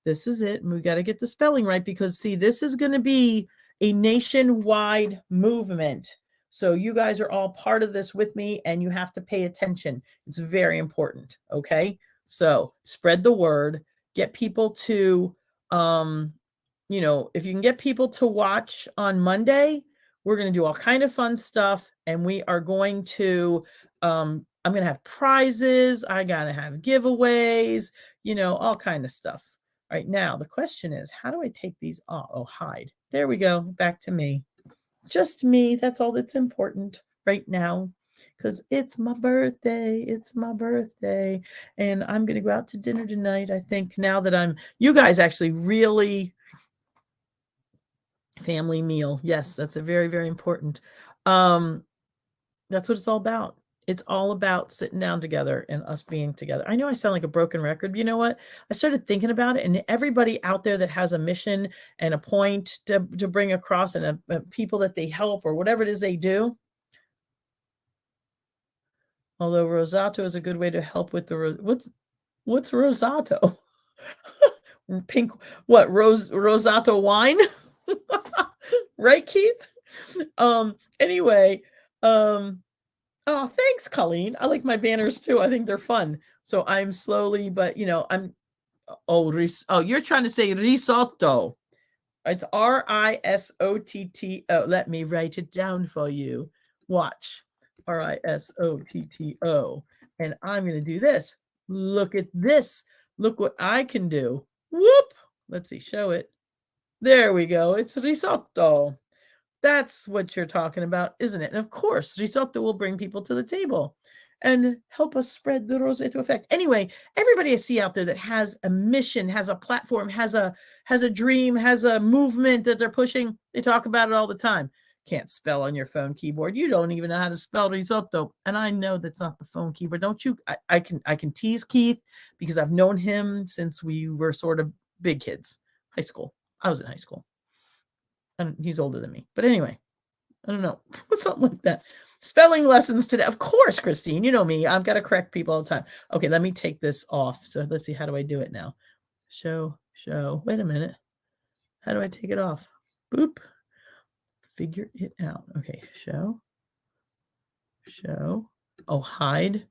This is it. And we got to get the spelling right because, see, this is going to be a nationwide movement. So you guys are all part of this with me and you have to pay attention. It's very important. Okay. So spread the word, get people to, you know, if you can get people to watch on Monday, we're going to do all kind of fun stuff. And we are going to, I'm going to have prizes. I got to have giveaways, you know, all kind of stuff. All right. Now the question is, how do I take these off? Oh, hide. There we go. Back to me. Just me. That's all that's important right now. Because it's my birthday. It's my birthday. And I'm going to go out to dinner tonight. I think now that you guys actually really family meal. Yes, that's a very, very important. That's what it's all about. It's all about sitting down together and us being together. I know I sound like a broken record. But you know what? I started thinking about it, and everybody out there that has a mission and a point to bring across, and a people that they help or whatever it is they do. Although Rosato is a good way to help with the what's Rosato? Pink what? Rosato wine? Right, Keith? Anyway, oh, thanks, Colleen. I like my banners too. I think they're fun. So I'm slowly, but you know, you're trying to say risotto. It's RISOTTO. Let me write it down for you. Watch. RISOTTO. And I'm going to do this. Look at this. Look what I can do. Whoop. Let's see. Show it. There we go. It's risotto. That's what you're talking about, isn't it? And of course, risotto will bring people to the table and help us spread the Rosato effect. Anyway, everybody I see out there that has a mission, has a platform, has a dream, has a movement that they're pushing, they talk about it all the time. Can't spell on your phone keyboard. You don't even know how to spell risotto. And I know that's not the phone keyboard. Don't you? I can tease Keith because I've known him since we were sort of big kids. High school. I was in high school. And he's older than me. But anyway, I don't know. Something like that. Spelling lessons today. Of course, Christine, you know me. I've got to correct people all the time. Okay, let me take this off. So let's see. How do I do it now? Show. Wait a minute. How do I take it off? Boop. Figure it out. Okay, show. Oh, hide.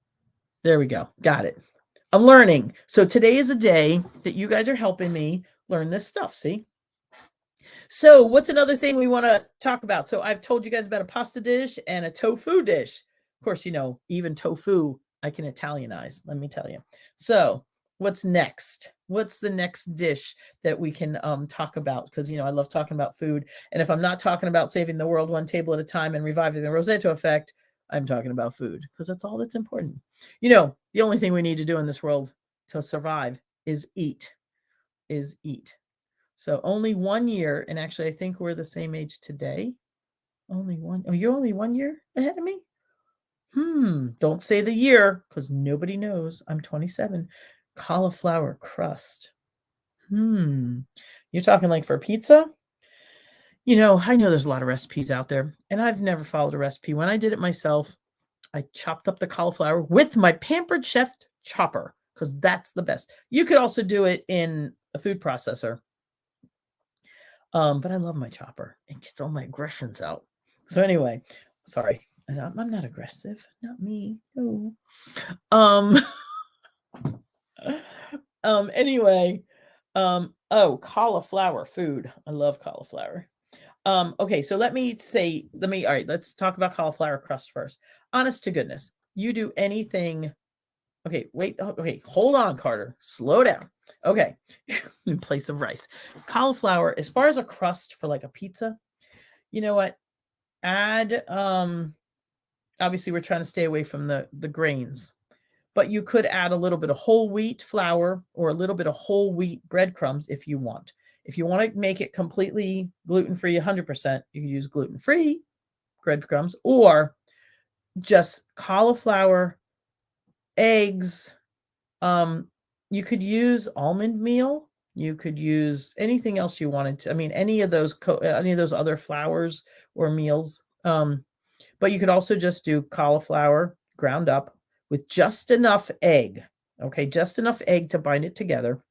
There we go. Got it. I'm learning. So today is a day that you guys are helping me learn this stuff. See? So what's another thing we want to talk about? So I've told you guys about a pasta dish and a tofu dish. Of course, you know, even tofu I can Italianize, let me tell you. So what's next? What's the next dish that we can talk about? Because, I love talking about food. And if I'm not talking about saving the world one table at a time and reviving the Rosetto effect, I'm talking about food because that's all that's important. The only thing we need to do in this world to survive is eat, So only 1 year. And actually, I think we're the same age today. Only one. Oh, you're only 1 year ahead of me? Don't say the year because nobody knows. I'm 27. Cauliflower crust. You're talking like for pizza? I know there's a lot of recipes out there, and I've never followed a recipe. When I did it myself, I chopped up the cauliflower with my Pampered Chef chopper because that's the best. You could also do it in a food processor. But I love my chopper. It gets all my aggressions out. So anyway, sorry. I'm not aggressive. Not me. No. Anyway, cauliflower food. I love cauliflower. Okay, so all right, let's talk about cauliflower crust first. Honest to goodness, you do anything. Okay, wait. Okay, hold on, Carter. Slow down. Okay, in place of rice. Cauliflower, as far as a crust for like a pizza, you know what? Add, obviously we're trying to stay away from the grains, but you could add a little bit of whole wheat flour or a little bit of whole wheat breadcrumbs if you want. If you want to make it completely gluten-free, 100%, you can use gluten-free breadcrumbs or just cauliflower, eggs. You could use almond meal. You could use anything else you wanted to. I mean, any of those other flours or meals. But you could also just do cauliflower ground up with just enough egg. Okay, just enough egg to bind it together.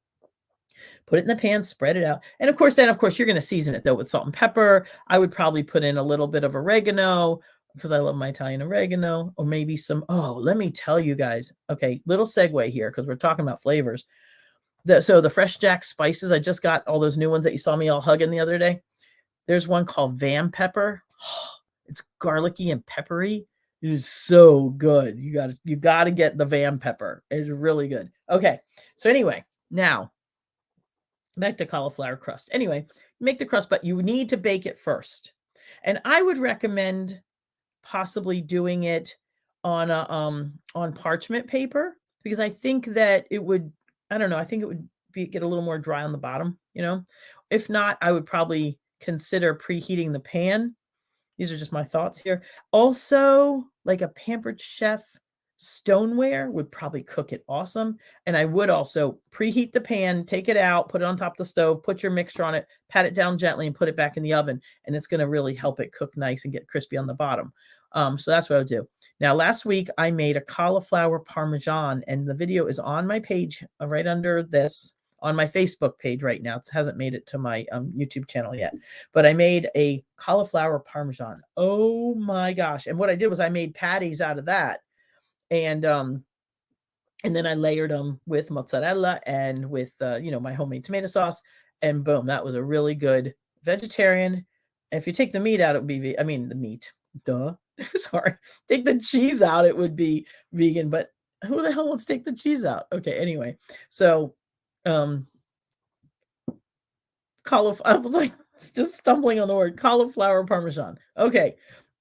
Put it in the pan, spread it out. And of course, you're going to season it though with salt and pepper. I would probably put in a little bit of oregano because I love my Italian oregano, or maybe some, let me tell you guys. Okay, little segue here because we're talking about flavors. So the Fresh Jack spices, I just got all those new ones that you saw me all hugging the other day. There's one called Van Pepper. It's garlicky and peppery. It is so good. You got to get the Van Pepper. It's really good. Okay. So anyway, now back to cauliflower crust. Anyway, make the crust, but you need to bake it first. And I would recommend possibly doing it on on parchment paper because I think that it would, I don't know, I think it would get a little more dry on the bottom, If not, I would probably consider preheating the pan. These are just my thoughts here. Also, like a Pampered Chef stoneware would probably cook it awesome. And I would also preheat the pan, take it out, put it on top of the stove, put your mixture on it, pat it down gently and put it back in the oven. And it's going to really help it cook nice and get crispy on the bottom. So that's what I would do. Now, last week I made a cauliflower Parmesan, and the video is on my page right under this on my Facebook page right now. It hasn't made it to my YouTube channel yet, but I made a cauliflower Parmesan. Oh my gosh. And what I did was I made patties out of that. And then I layered them with mozzarella and with, my homemade tomato sauce, and boom, that was a really good vegetarian. If you take the meat out, it would be, the meat, duh. Sorry. Take the cheese out, it would be vegan, but who the hell wants to take the cheese out? Okay. Anyway, so, cauliflower, I was like just stumbling on the word cauliflower Parmesan. Okay.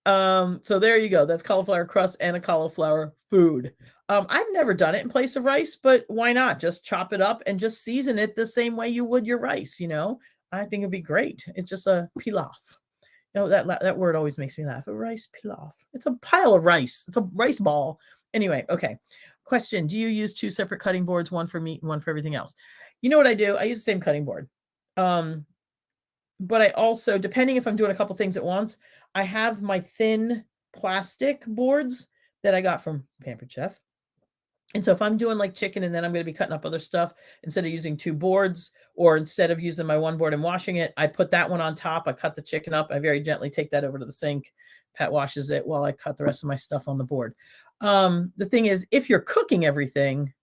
So there you go. That's cauliflower crust and a cauliflower food. I've never done it in place of rice, but why not? Just chop it up and just season it the same way you would your rice, I think it'd be great. It's just a pilaf. That word always makes me laugh. A rice pilaf. It's a pile of rice. It's a rice ball. Anyway, okay. Question. Do you use 2 separate cutting boards, one for meat and one for everything else? You know what I do? I use the same cutting board. But I also, depending if I'm doing a couple things at once, I have my thin plastic boards that I got from Pampered Chef. And so if I'm doing like chicken and then I'm going to be cutting up other stuff, instead of using 2 boards, or instead of using my 1 board and washing it, I put that one on top. I cut the chicken up. I very gently take that over to the sink. Pat washes it while I cut the rest of my stuff on the board. The thing is, if you're cooking everything,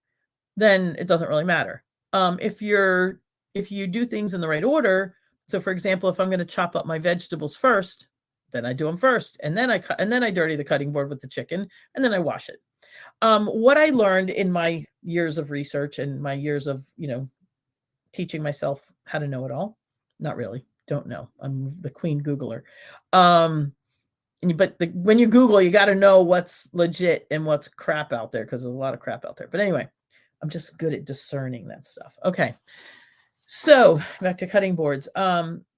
then it doesn't really matter. If you do things in the right order, so for example, if I'm going to chop up my vegetables first, then I do them first, and then I dirty the cutting board with the chicken, and then I wash it. What I learned in my years of research and my years of, teaching myself how to know it all, not really, don't know. I'm the queen Googler. But when you Google, you got to know what's legit and what's crap out there, because there's a lot of crap out there. But anyway, I'm just good at discerning that stuff. Okay. So back to cutting boards.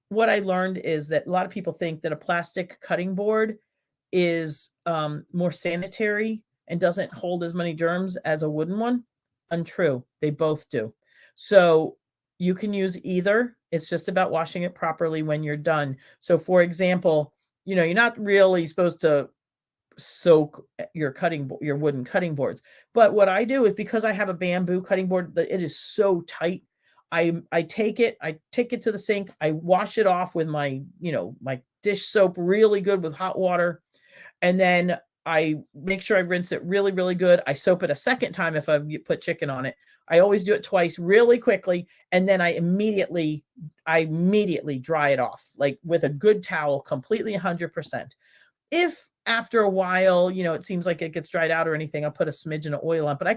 What I learned is that a lot of people think that a plastic cutting board is more sanitary and doesn't hold as many germs as a wooden one. Untrue. They both do. So you can use either. It's just about washing it properly when you're done. So for example, you're not really supposed to soak your wooden cutting boards. But what I do is, because I have a bamboo cutting board, it is so tight. I take it to the sink. I wash it off with my dish soap really good with hot water. And then I make sure I rinse it really, really good. I soap it a second time if I put chicken on it. I always do it twice really quickly. And then I immediately dry it off, like with a good towel, completely 100%. If after a while, it seems like it gets dried out or anything, I'll put a smidgen of oil on. But I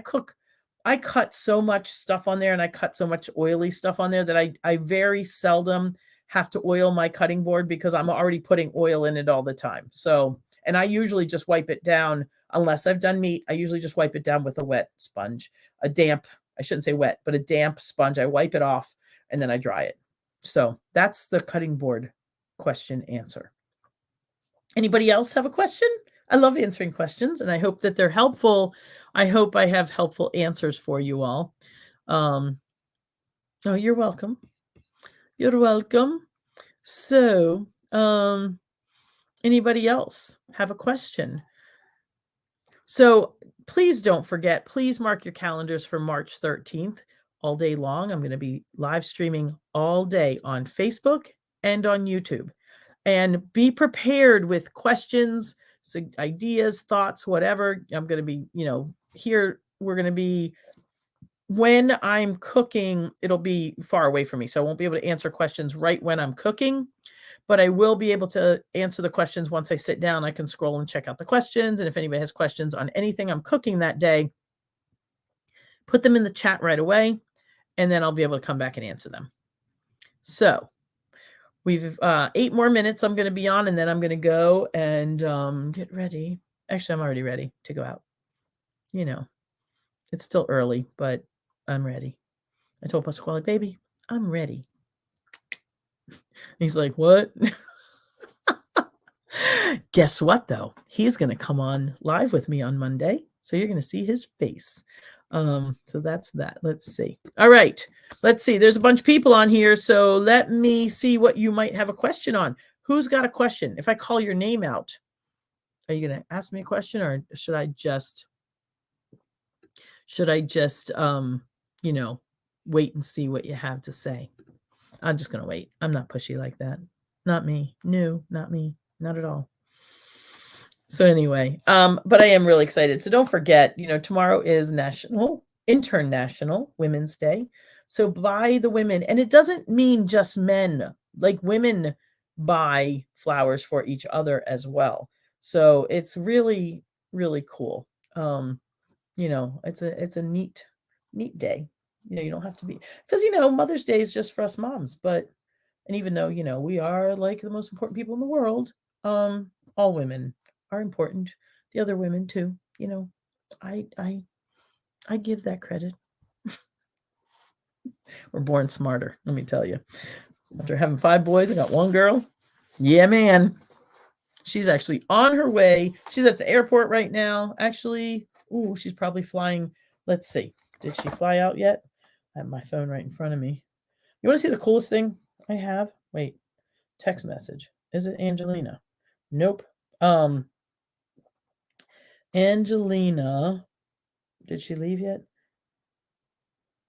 cut so much stuff on there, and I cut so much oily stuff on there that I very seldom have to oil my cutting board, because I'm already putting oil in it all the time. So, and I usually just wipe it down, unless I've done meat. I usually just wipe it down with a wet sponge, a damp, I shouldn't say wet, but a damp sponge. I wipe it off and then I dry it. So that's the cutting board question answer. Anybody else have a question? I love answering questions, and I hope that they're helpful. I hope I have helpful answers for you all. Oh, you're welcome. You're welcome. So, anybody else have a question? So please don't forget, please mark your calendars for March 13th all day long. I'm going to be live streaming all day on Facebook and on YouTube. And be prepared with questions, ideas, thoughts, whatever. I'm going to be, here. We're going to be, when I'm cooking, it'll be far away from me. So I won't be able to answer questions right when I'm cooking, but I will be able to answer the questions once I sit down. I can scroll and check out the questions. And if anybody has questions on anything I'm cooking that day, put them in the chat right away, and then I'll be able to come back and answer them. So we've 8 more minutes I'm going to be on, and then I'm going to go and get ready. Actually, I'm already ready to go out. It's still early, but I'm ready. I told Pasquale, baby, I'm ready. He's like, what? Guess what, though? He's going to come on live with me on Monday. So you're going to see his face. So that's that. Let's see. All right. Let's see. There's a bunch of people on here. So let me see what you might have a question on. Who's got a question? If I call your name out, are you going to ask me a question, or should I just wait and see what you have to say? I'm just going to wait. I'm not pushy like that. Not me. No, not me. Not at all. So anyway, but I am really excited. So don't forget, tomorrow is International Women's Day. So buy the women, and it doesn't mean just men, like women buy flowers for each other as well. So it's really, really cool. It's a neat day. You don't have to be, because, Mother's Day is just for us moms, and even though, we are like the most important people in the world, all women are important. The other women too, I give that credit. We're born smarter, let me tell you. After having 5 boys, I got 1 girl. Yeah, man. She's actually on her way. She's at the airport right now. Actually, she's probably flying. Let's see. Did she fly out yet? I have my phone right in front of me. You want to see the coolest thing I have? Wait. Text message. Is it Angelina? Nope. Angelina, did she leave yet?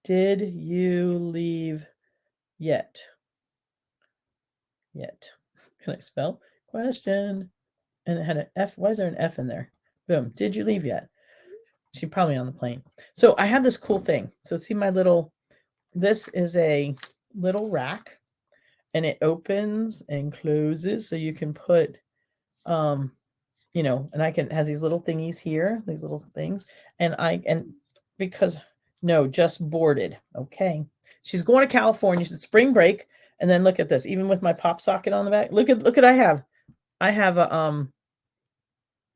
Did you leave yet? Can I spell? Question. And it had an F. Why is there an F in there? Boom. Did you leave yet? She's probably on the plane. So I have this cool thing. So see my this is a little rack, and it opens and closes. So you can put you know, and I can, has these little thingies here, these little things. And because, no, just boarded. Okay. She's going to California. She's spring break. And then look at this, even with my pop socket on the back. Look at, I have a,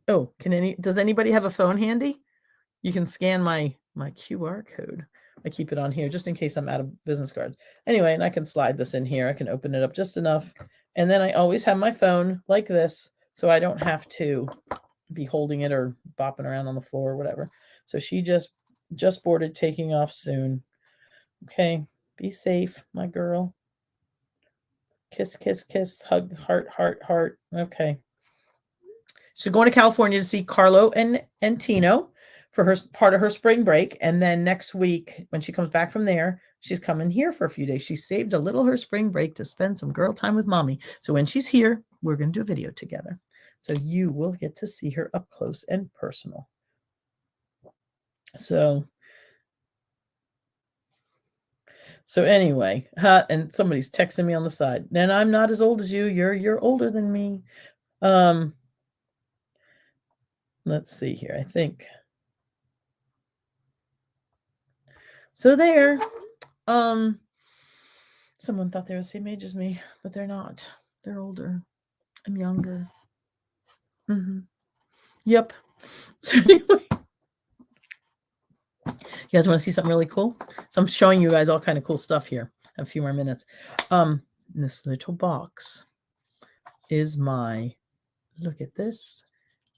oh, does anybody have a phone handy? You can scan my QR code. I keep it on here just in case I'm out of business cards. Anyway, and I can slide this in here. I can open it up just enough. And then I always have my phone like this, so I don't have to be holding it or bopping around on the floor or whatever. So she just boarded, taking off soon. Okay, be safe, my girl. Kiss, kiss, kiss, hug, heart, heart, heart. Okay. She's going to California to see Carlo and Tino for her part of her spring break. And then next week, when she comes back from there, she's coming here for a few days. She saved a little her spring break to spend some girl time with mommy. So when she's here, we're going to do a video together. So you will get to see her up close and personal. So anyway, and somebody's texting me on the side. And I'm not as old as you. You're older than me. Let's see here. I think. So there, someone thought they were the same age as me, but they're not. They're older. I'm younger. Yep. So anyway, you guys want to see something really cool? So I'm showing you guys all kind of cool stuff here. A few more minutes. This little box is look at this.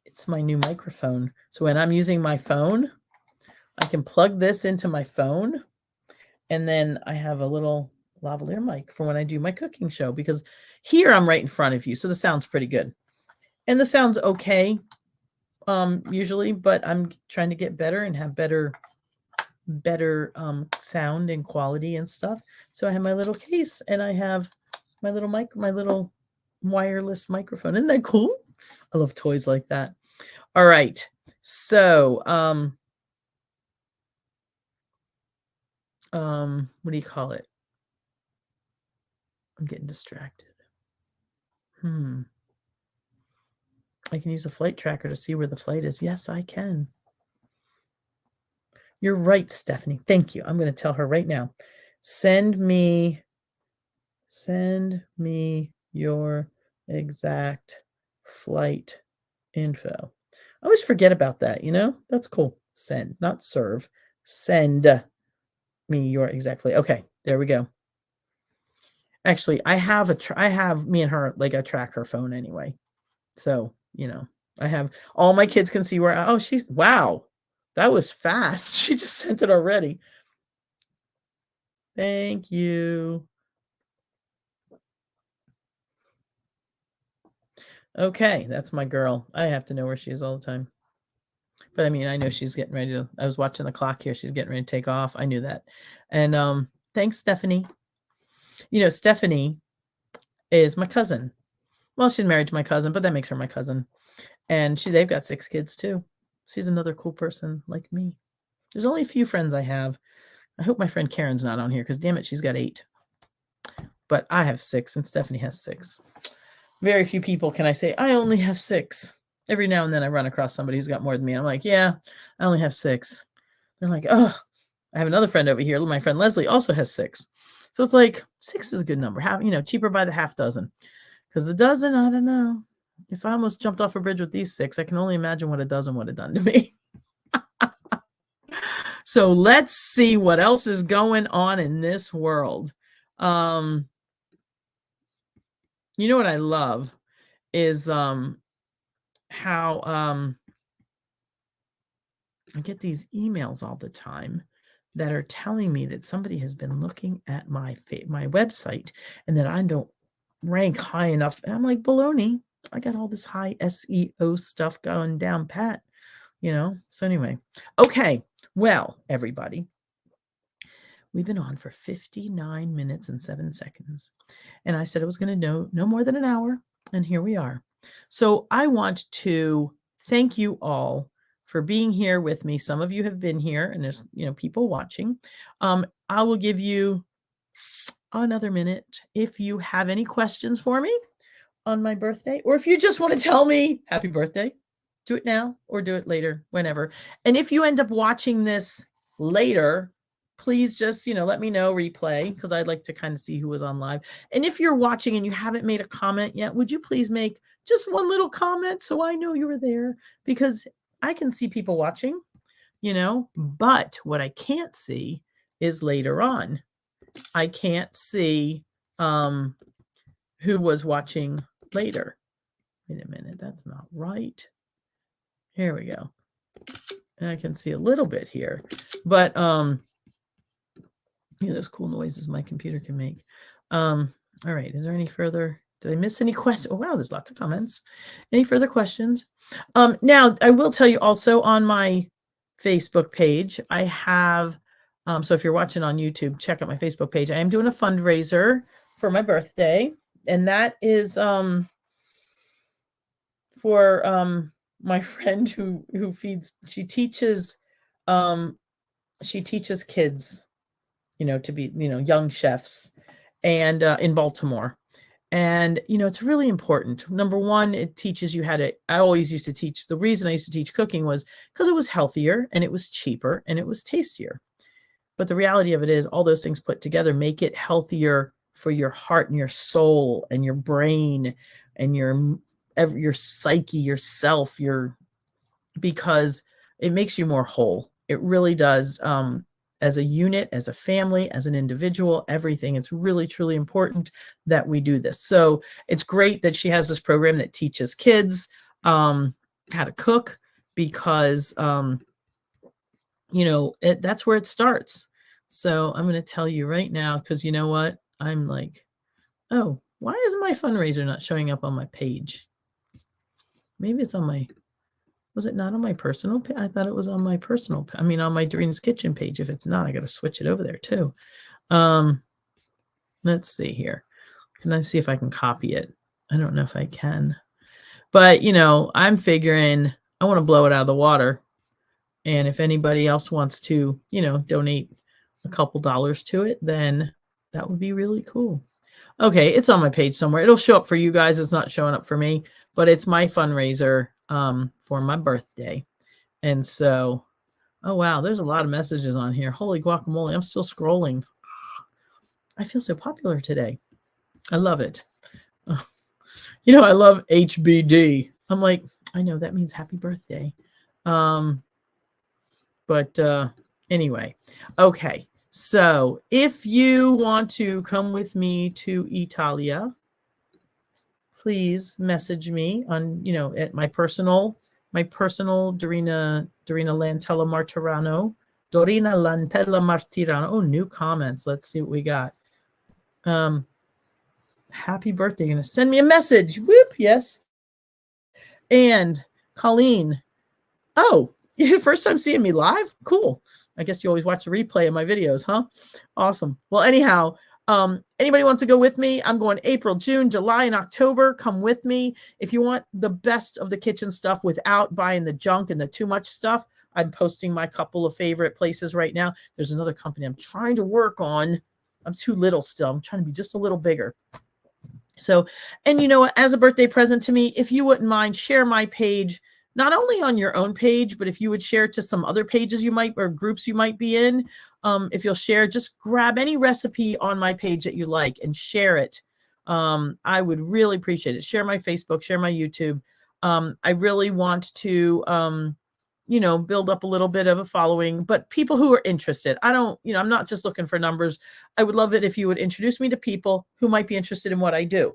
It's my new microphone. So when I'm using my phone, I can plug this into my phone, and then I have a little lavalier mic for when I do my cooking show, because here I'm right in front of you, so the sound's pretty good. And the sound's okay, usually, but I'm trying to get better and have better sound and quality and stuff. So I have my little case, and I have my little my little wireless microphone. Isn't that cool? I love toys like that. All right. So, what do you call it? I'm getting distracted. I can use a flight tracker to see where the flight is. Yes, I can. You're right, Stephanie. Thank you. I'm going to tell her right now. Send me your exact flight info. I always forget about that, you know? That's cool. Send, not serve. Send me your exact flight. Okay, there we go. Actually, I have me and her, like, I track her phone anyway. So, you know, I have all my kids can see where, oh, wow, that was fast. She just sent it already. Thank you. Okay, that's my girl. I have to know where she is all the time. But I mean, I know she's getting ready to, I was watching the clock here. She's getting ready to take off. I knew that. And thanks, Stephanie. You know, Stephanie is my cousin. Well, she's married to my cousin, but that makes her my cousin. And they've got 6 kids too. She's another cool person like me. There's only a few friends I have. I hope my friend Karen's not on here, because damn it, she's got 8. But I have 6 and Stephanie has 6. Very few people can I say, I only have 6. Every now and then I run across somebody who's got more than me. I'm like, yeah, I only have 6. They're like, oh, I have another friend over here. My friend Leslie also has 6. So it's like 6 is a good number. Cheaper by the half dozen. Because the dozen, I don't know. If I almost jumped off a bridge with these 6, I can only imagine what a dozen would have done to me. So let's see what else is going on in this world. You know what I love is how I get these emails all the time that are telling me that somebody has been looking at my website and that I don't rank high enough. And I'm like, baloney. I got all this high SEO stuff going down pat, you know? So anyway, okay. Well, everybody, we've been on for 59 minutes and 7 seconds. And I said I was going to no more than an hour. And here we are. So I want to thank you all for being here with me. Some of you have been here, and there's, people watching. I will give you another minute if you have any questions for me on my birthday, or if you just want to tell me happy birthday, Do it now or do it later, whenever. And if you end up watching this later, please just, let me know, replay, because I'd like to kind of see who was on live. And if you're watching and you haven't made a comment yet, would you please make just one little comment so I know you were there? Because I can see people watching, but what I can't see is later on. I can't see who was watching later. Wait a minute, that's not right. Here we go. And I can see a little bit here, but those cool noises my computer can make. All right, is there any further? Did I miss any questions? Oh wow, there's lots of comments. Any further questions? Now I will tell you also on my Facebook page, I have. So if you're watching on YouTube, check out my Facebook page. I am doing a fundraiser for my birthday, and that is for my friend who feeds. She teaches kids, to be young chefs, and in Baltimore. And it's really important. Number one, it teaches you how to. I always used to teach. The reason I used to teach cooking was because it was healthier and it was cheaper and it was tastier. But the reality of it is, all those things put together make it healthier for your heart and your soul and your brain and your psyche, yourself, because it makes you more whole. It really does. As a unit, as a family, as an individual, everything. It's really, truly important that we do this. So it's great that she has this program that teaches kids how to cook, because that's where it starts. So I'm going to tell you right now, because you know what? I'm like, oh, why is my fundraiser not showing up on my page? Maybe it's on was it not on my personal page? I thought it was on my personal, on my Doreen's Kitchen page. If it's not, I got to switch it over there too. Let's see here. Can I see if I can copy it? I don't know if I can, but I'm figuring I want to blow it out of the water. And if anybody else wants to, donate a couple dollars to it, then that would be really cool. Okay, it's on my page somewhere. It'll show up for you guys. It's not showing up for me, but it's my fundraiser for my birthday. And so, oh wow, there's a lot of messages on here. Holy guacamole, I'm still scrolling. I feel so popular today. I love it. I love HBD. I'm like, I know that means happy birthday. But anyway, okay. So if you want to come with me to Italia, please message me on, at my personal Dorina Lantella Martirano. Dorina Lantella Martirano. Oh, new comments. Let's see what we got. Happy birthday. You're going to send me a message. Whoop. Yes. And Colleen. Oh, first time seeing me live? Cool. I guess you always watch the replay of my videos, huh? Awesome. Well, anyhow, anybody wants to go with me? I'm going April, June, July, and October. Come with me. If you want the best of the kitchen stuff without buying the junk and the too much stuff, I'm posting my couple of favorite places right now. There's another company I'm trying to work on. I'm too little still. I'm trying to be just a little bigger. So, and as a birthday present to me, if you wouldn't mind, share my page, not only on your own page, but if you would share to some other pages or groups you might be in. If you'll share, just grab any recipe on my page that you like and share it. I would really appreciate it. Share my Facebook, share my YouTube. I really want to, build up a little bit of a following, but people who are interested. I'm not just looking for numbers. I would love it if you would introduce me to people who might be interested in what I do.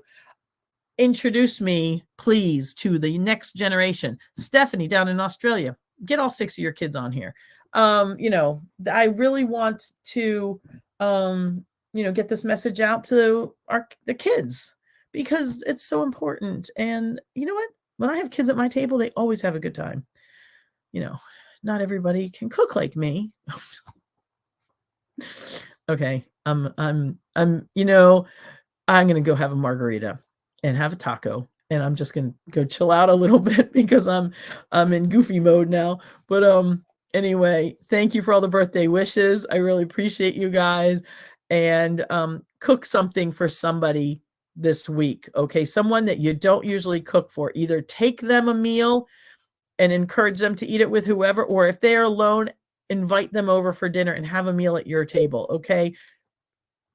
Introduce me, please, to the next generation. Stephanie down in Australia, get all 6 of your kids on here. I really want to, get this message out to the kids, because it's so important. And you know what? When I have kids at my table, they always have a good time. Not everybody can cook like me. Okay. I'm going to go have a margarita and have a taco, and I'm just going to go chill out a little bit because I'm in goofy mode now. But anyway, thank you for all the birthday wishes. I really appreciate you guys. And cook something for somebody this week. Okay. Someone that you don't usually cook for. Either take them a meal and encourage them to eat it with whoever, or if they are alone, invite them over for dinner and have a meal at your table. Okay.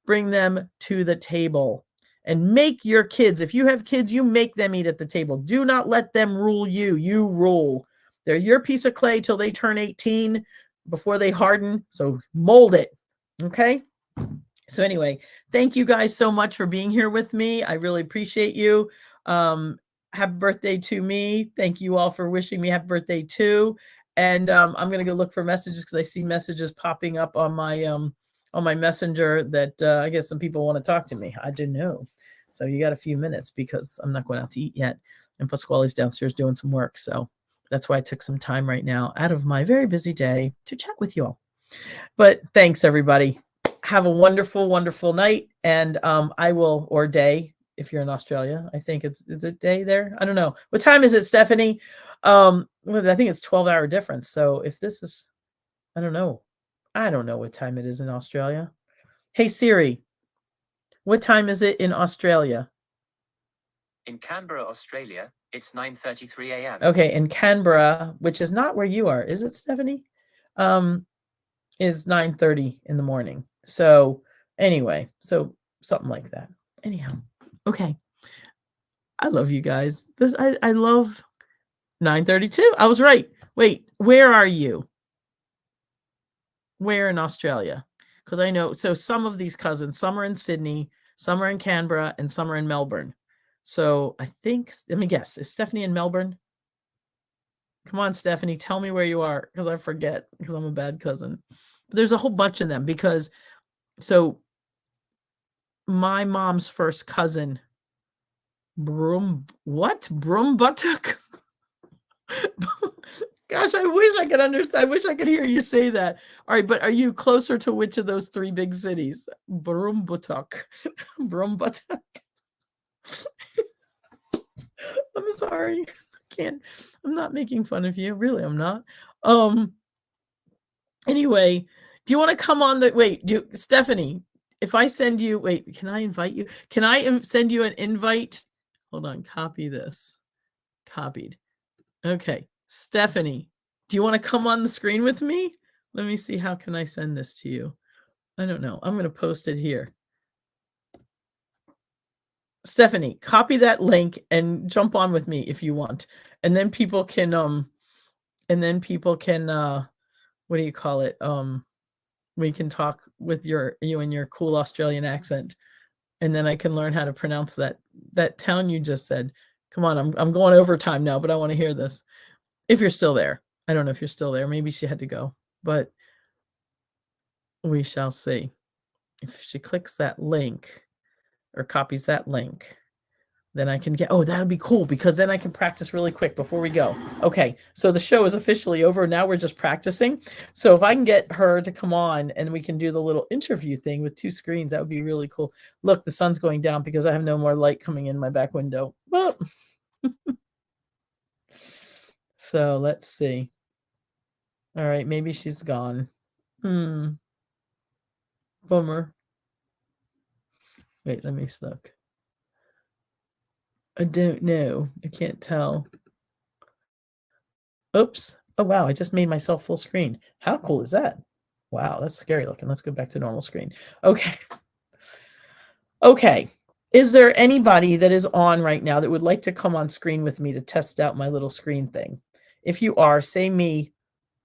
Bring them to the table and make your kids, if you have kids, you make them eat at the table. Do not let them rule you. You rule. They're your piece of clay till they turn 18 before they harden. So mold it. Okay. So anyway, thank you guys so much for being here with me. I really appreciate you. Happy birthday to me. Thank you all for wishing me happy birthday too. And I'm going to go look for messages because I see messages popping up on my messenger that I guess some people want to talk to me. I don't know. So you got a few minutes because I'm not going out to eat yet. And Pasquale's downstairs doing some work. So that's why I took some time right now out of my very busy day to chat with you all. But thanks, everybody. Have a wonderful, wonderful night. And I will, or day, if you're in Australia. I think is it day there? I don't know. What time is it, Stephanie? I think it's 12-hour difference. So if this is, I don't know. I don't know what time it is in Australia. Hey, Siri, what time is it in Australia? In Canberra, Australia, it's 9:33 a.m. Okay, in Canberra, which is not where you are, is it, Stephanie? Is 9:30 in the morning. So anyway, so something like that. Anyhow, okay. I love you guys. I love 9:32. I was right. Wait, where are you? Where in Australia? Because I know, so some of these cousins, some are in Sydney, some are in Canberra, and some are in Melbourne. So I think, let me guess, is Stephanie in Melbourne? Come on, Stephanie, tell me where you are, because I forget, because I'm a bad cousin. But there's a whole bunch of them, because, so my mom's first cousin, Broombuttock? Gosh, I wish I could understand. I wish I could hear you say that. All right, but are you closer to which of those three big cities? Broombuttock. Broombuttock. I'm sorry. I can't. I'm not making fun of you. Really, I'm not. Anyway, do you want to come on the Stephanie, if I send you, wait, can I invite you? Can I send you an invite? Hold on, copy this. Copied. Okay. Stephanie, do you want to come on the screen with me? Let me see. How can I send this to you? I don't know. I'm going to post it here. Stephanie, copy that link and jump on with me if you want. And then people can, what do you call it? We can talk with you and your cool Australian accent. And then I can learn how to pronounce that town you just said. Come on, I'm going overtime now, but I want to hear this. If you're still there. I don't know if you're still there. Maybe she had to go, but we shall see. If she clicks that link or copies that link, then I can get, that'll be cool, because then I can practice really quick before we go. Okay, so the show is officially over. Now we're just practicing. So if I can get her to come on and we can do the little interview thing with two screens, that would be really cool. Look, the sun's going down because I have no more light coming in my back window. Well, so let's see. All right, maybe she's gone. Bummer. Wait, let me look. I don't know. I can't tell. Oops. Oh, wow. I just made myself full screen. How cool is that? Wow, that's scary looking. Let's go back to normal screen. Okay. Okay. Is there anybody that is on right now that would like to come on screen with me to test out my little screen thing? If you are, say me,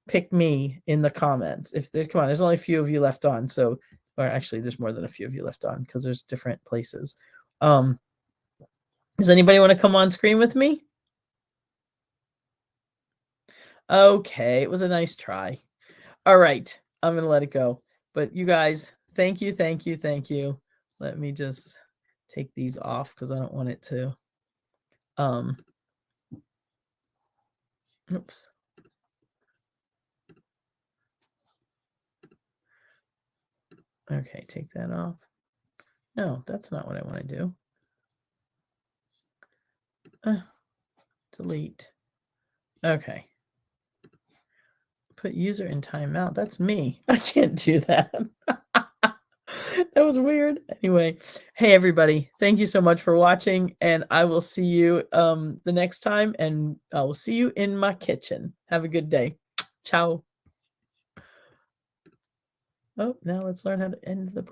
pick me in the comments. Come on, there's only a few of you left on. So, or actually there's more than a few of you left on because there's different places. Does anybody want to come on screen with me? Okay, it was a nice try. All right, I'm going to let it go. But you guys, thank you, thank you, thank you. Let me just take these off because I don't want it to. Oops. Okay, take that off. No, that's not what I want to do. Delete. Okay. Put user in timeout. That's me. I can't do that. That was weird. Anyway, hey everybody, thank you so much for watching, and I will see you the next time, and I will see you in my kitchen. Have a good day. Ciao. Oh, now let's learn how to end the